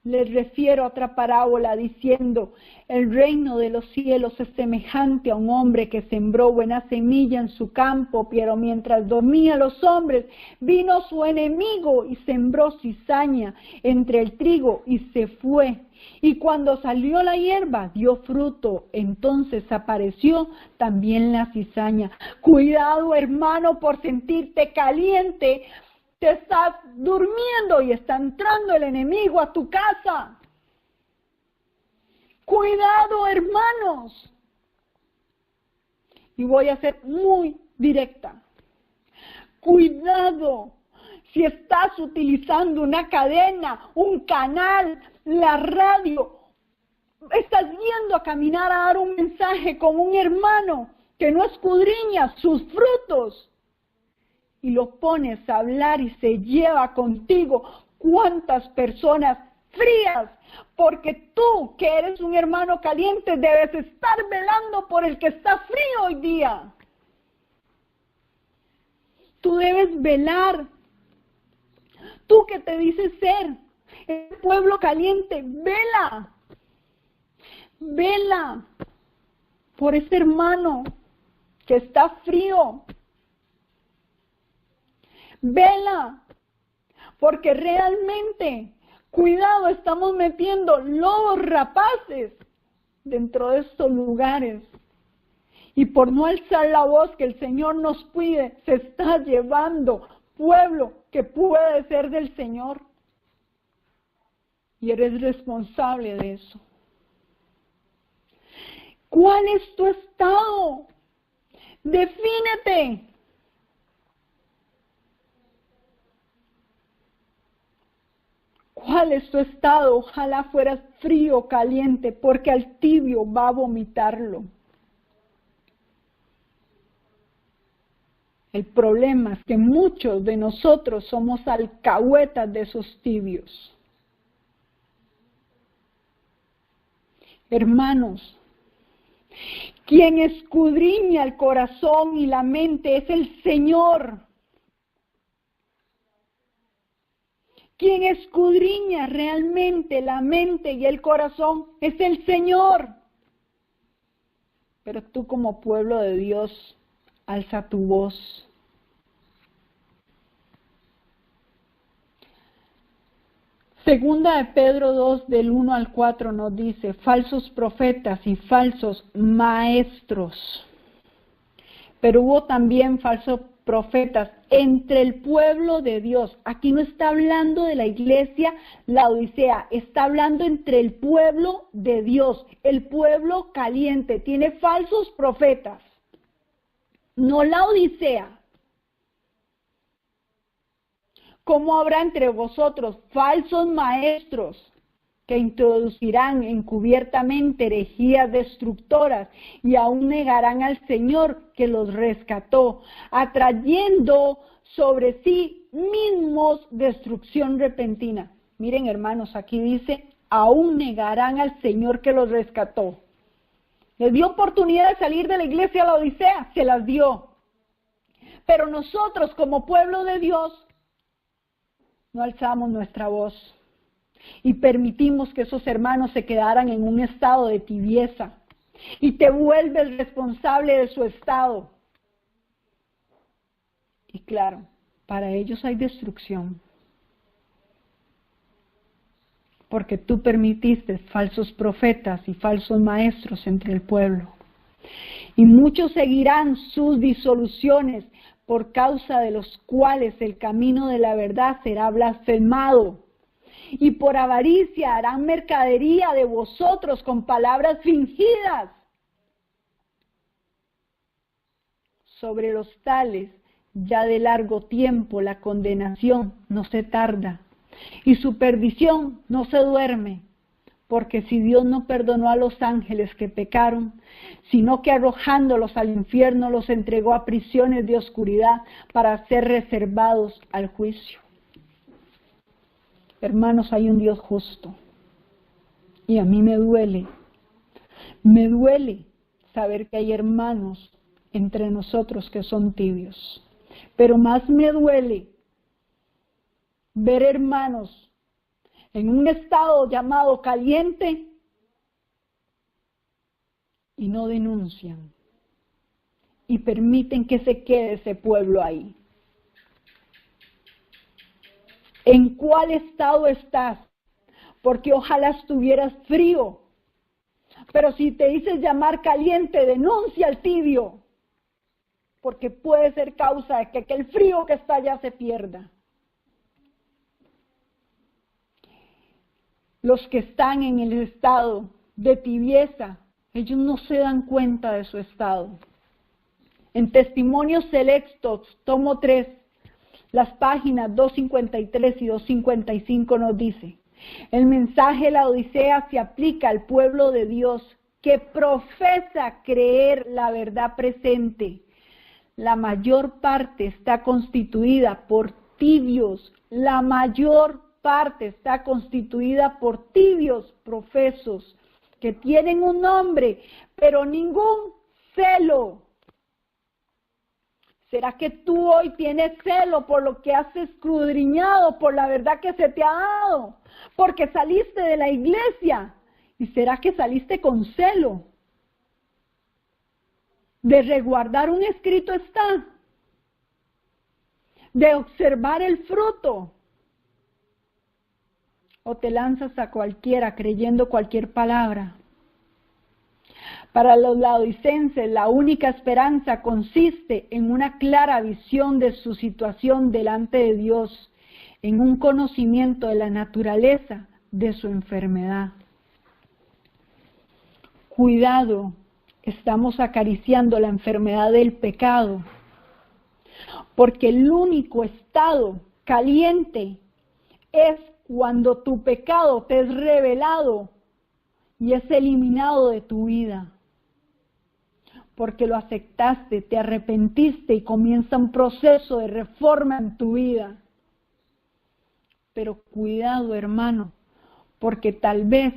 Les refiero a otra parábola diciendo, el reino de los cielos es semejante a un hombre que sembró buena semilla en su campo, pero mientras dormían los hombres, vino su enemigo y sembró cizaña entre el trigo y se fue. Y cuando salió la hierba, dio fruto, entonces apareció también la cizaña. Cuidado, hermano, por sentirte caliente. Te estás durmiendo y está entrando el enemigo a tu casa. Cuidado, hermanos. Y voy a ser muy directa. Cuidado. Si estás utilizando una cadena, un canal, la radio, estás yendo a caminar a dar un mensaje con un hermano que no escudriña sus frutos y lo pones a hablar y se lleva contigo cuántas personas frías, porque tú que eres un hermano caliente debes estar velando por el que está frío hoy día. Tú debes velar. Tú que te dices ser el pueblo caliente, vela. Vela por ese hermano que está frío. Vela, porque realmente, cuidado, estamos metiendo lobos rapaces dentro de estos lugares. Y por no alzar la voz que el Señor nos cuide, se está llevando pueblo que puede ser del Señor. Y eres responsable de eso. ¿Cuál es tu estado? Defínete. ¿Cuál es tu estado? Ojalá fueras frío o caliente, porque al tibio va a vomitarlo. El problema es que muchos de nosotros somos alcahuetas de esos tibios. Hermanos, quien escudriña el corazón y la mente es el Señor. Quien escudriña realmente la mente y el corazón es el Señor. Pero tú como pueblo de Dios, alza tu voz. Segunda de Pedro 2, del 1 al 4 nos dice, falsos profetas y falsos maestros. Pero hubo también falsos profetas entre el pueblo de Dios. Aquí no está hablando de la iglesia Laodicea, está hablando entre el pueblo de Dios, el pueblo caliente. Tiene falsos profetas, no Laodicea. ¿Cómo habrá entre vosotros falsos maestros que introducirán encubiertamente herejías destructoras y aún negarán al Señor que los rescató, atrayendo sobre sí mismos destrucción repentina? Miren, hermanos, aquí dice, aún negarán al Señor que los rescató. Les dio oportunidad de salir de la iglesia a la Odisea, se las dio. Pero nosotros como pueblo de Dios no alzamos nuestra voz y permitimos que esos hermanos se quedaran en un estado de tibieza y te vuelves responsable de su estado. Y claro, para ellos hay destrucción, porque tú permitiste falsos profetas y falsos maestros entre el pueblo. Y muchos seguirán sus disoluciones, por causa de los cuales el camino de la verdad será blasfemado. Y por avaricia harán mercadería de vosotros con palabras fingidas. Sobre los tales, ya de largo tiempo, la condenación no se tarda, y su perdición no se duerme. Porque si Dios no perdonó a los ángeles que pecaron, sino que arrojándolos al infierno los entregó a prisiones de oscuridad para ser reservados al juicio. Hermanos, hay un Dios justo. Y a mí me duele saber que hay hermanos entre nosotros que son tibios. Pero más me duele ver hermanos en un estado llamado caliente y no denuncian y permiten que se quede ese pueblo ahí. ¿En cuál estado estás? Porque ojalá estuvieras frío, pero si te dices llamar caliente, denuncia al tibio, porque puede ser causa de que el frío que está allá se pierda. Los que están en el estado de tibieza, ellos no se dan cuenta de su estado. En Testimonios Selectos, tomo 3, las páginas 253 y 255 nos dice, el mensaje de la Odisea se aplica al pueblo de Dios que profesa creer la verdad presente. La mayor parte está constituida por tibios, la mayor parte está constituida por tibios profesos que tienen un nombre, pero ningún celo. ¿Será que tú hoy tienes celo por lo que has escudriñado, por la verdad que se te ha dado? Porque saliste de la iglesia. ¿Y será que saliste con celo? De resguardar un escrito está. De observar el fruto. ¿O te lanzas a cualquiera creyendo cualquier palabra? Para los laodicenses, la única esperanza consiste en una clara visión de su situación delante de Dios, en un conocimiento de la naturaleza de su enfermedad. Cuidado, estamos acariciando la enfermedad del pecado, porque el único estado caliente es cuando tu pecado te es revelado y es eliminado de tu vida, porque lo aceptaste, te arrepentiste y comienza un proceso de reforma en tu vida. Pero cuidado, hermano, porque tal vez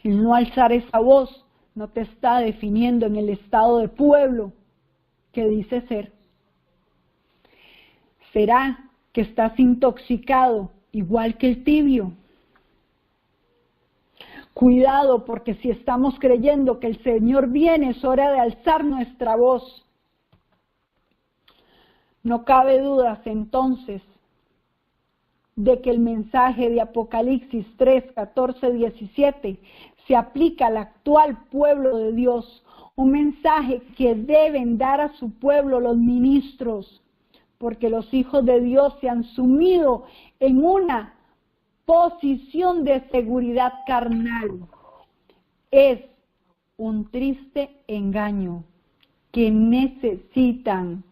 el no alzar esa voz no te está definiendo en el estado de pueblo que dice ser. ¿Será que estás intoxicado igual que el tibio? Cuidado, porque si estamos creyendo que el Señor viene, es hora de alzar nuestra voz. No cabe dudas entonces de que el mensaje de Apocalipsis 3, 14, 17 se aplica al actual pueblo de Dios, un mensaje que deben dar a su pueblo los ministros, porque los hijos de Dios se han sumido en una posición de seguridad carnal. Es un triste engaño que necesitan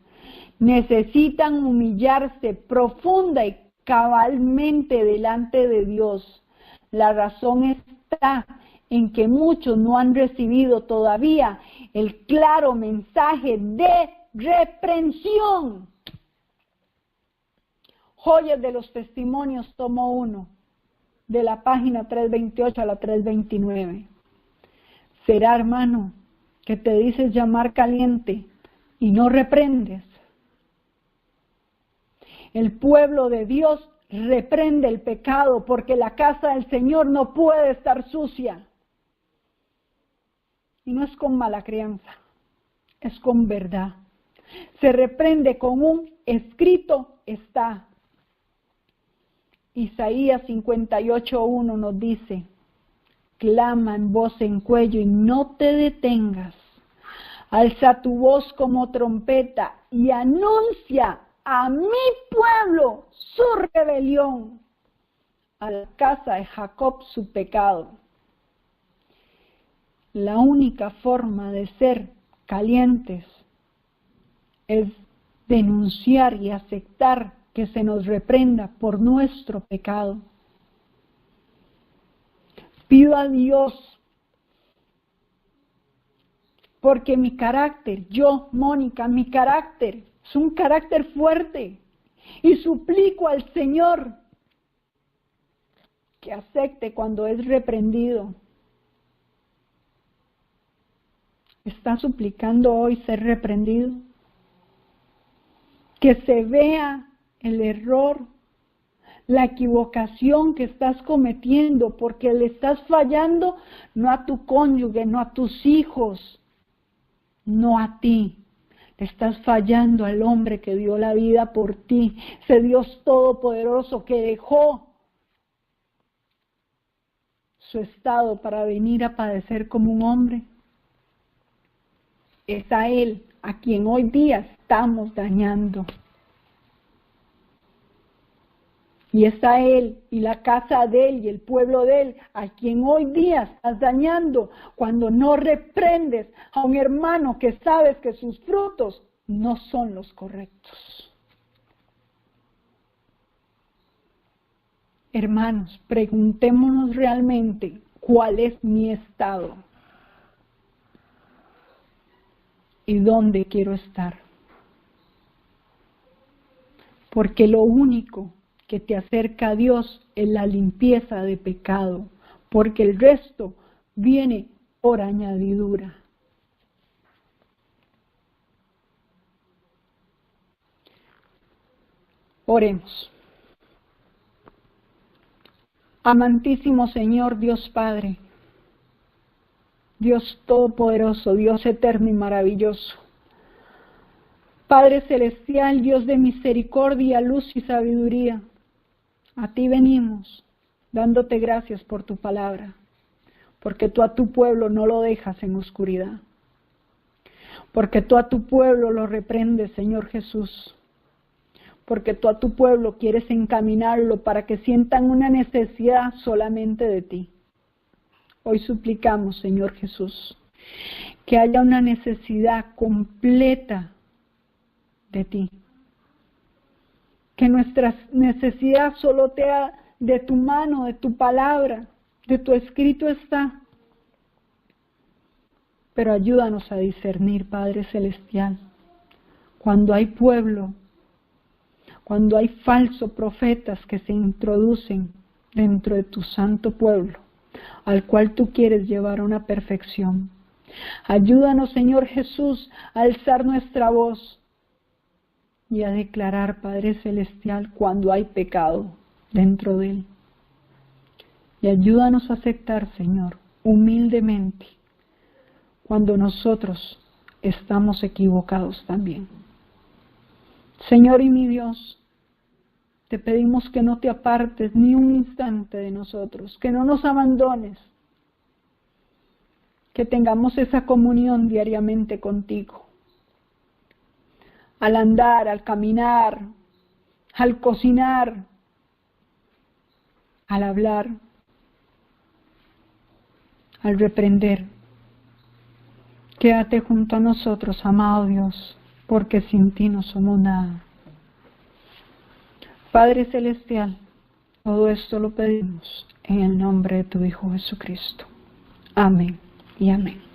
humillarse profunda y cabalmente delante de Dios. La razón está en que muchos no han recibido todavía el claro mensaje de reprensión. Joyas de los Testimonios, tomo 1, de la página 328 a la 329. ¿Será, hermano, que te dices llamar caliente y no reprendes? El pueblo de Dios reprende el pecado porque la casa del Señor no puede estar sucia. Y no es con mala crianza, es con verdad. Se reprende con un escrito está. Isaías 58:1 nos dice: clama en voz en cuello y no te detengas. Alza tu voz como trompeta y anuncia a mi pueblo su rebelión, a la casa de Jacob su pecado. La única forma de ser calientes es denunciar y aceptar que se nos reprenda por nuestro pecado. Pido a Dios, porque mi carácter, yo, Mónica, mi carácter es un carácter fuerte, y suplico al Señor que acepte cuando es reprendido. ¿Está suplicando hoy ser reprendido? Que se vea el error, la equivocación que estás cometiendo, porque le estás fallando no a tu cónyuge, no a tus hijos, no a ti. Le estás fallando al hombre que dio la vida por ti, ese Dios todopoderoso que dejó su estado para venir a padecer como un hombre. Es a Él a quien hoy día estamos dañando. Y es a Él y la casa de Él y el pueblo de Él a quien hoy día estás dañando cuando no reprendes a un hermano que sabes que sus frutos no son los correctos. Hermanos, preguntémonos realmente cuál es mi estado y dónde quiero estar. Porque lo único que te acerca a Dios es la limpieza de pecado, porque el resto viene por añadidura. Oremos. Amantísimo Señor, Dios Padre, Dios Todopoderoso, Dios eterno y maravilloso, Padre Celestial, Dios de misericordia, luz y sabiduría, a ti venimos, dándote gracias por tu palabra, porque tú a tu pueblo no lo dejas en oscuridad, porque tú a tu pueblo lo reprendes, Señor Jesús, porque tú a tu pueblo quieres encaminarlo para que sientan una necesidad solamente de ti. Hoy suplicamos, Señor Jesús, que haya una necesidad completa de ti, que nuestra necesidad solo sea de tu mano, de tu palabra, de tu escrito está. Pero ayúdanos a discernir, Padre Celestial, cuando hay pueblo, cuando hay falsos profetas que se introducen dentro de tu santo pueblo, al cual tú quieres llevar a una perfección. Ayúdanos, Señor Jesús, a alzar nuestra voz y a declarar, Padre Celestial, cuando hay pecado dentro de él. Y ayúdanos a aceptar, Señor, humildemente, cuando nosotros estamos equivocados también. Señor y mi Dios, te pedimos que no te apartes ni un instante de nosotros, que no nos abandones, que tengamos esa comunión diariamente contigo. Al andar, al caminar, al cocinar, al hablar, al reprender. Quédate junto a nosotros, amado Dios, porque sin ti no somos nada. Padre Celestial, todo esto lo pedimos en el nombre de tu Hijo Jesucristo. Amén y amén.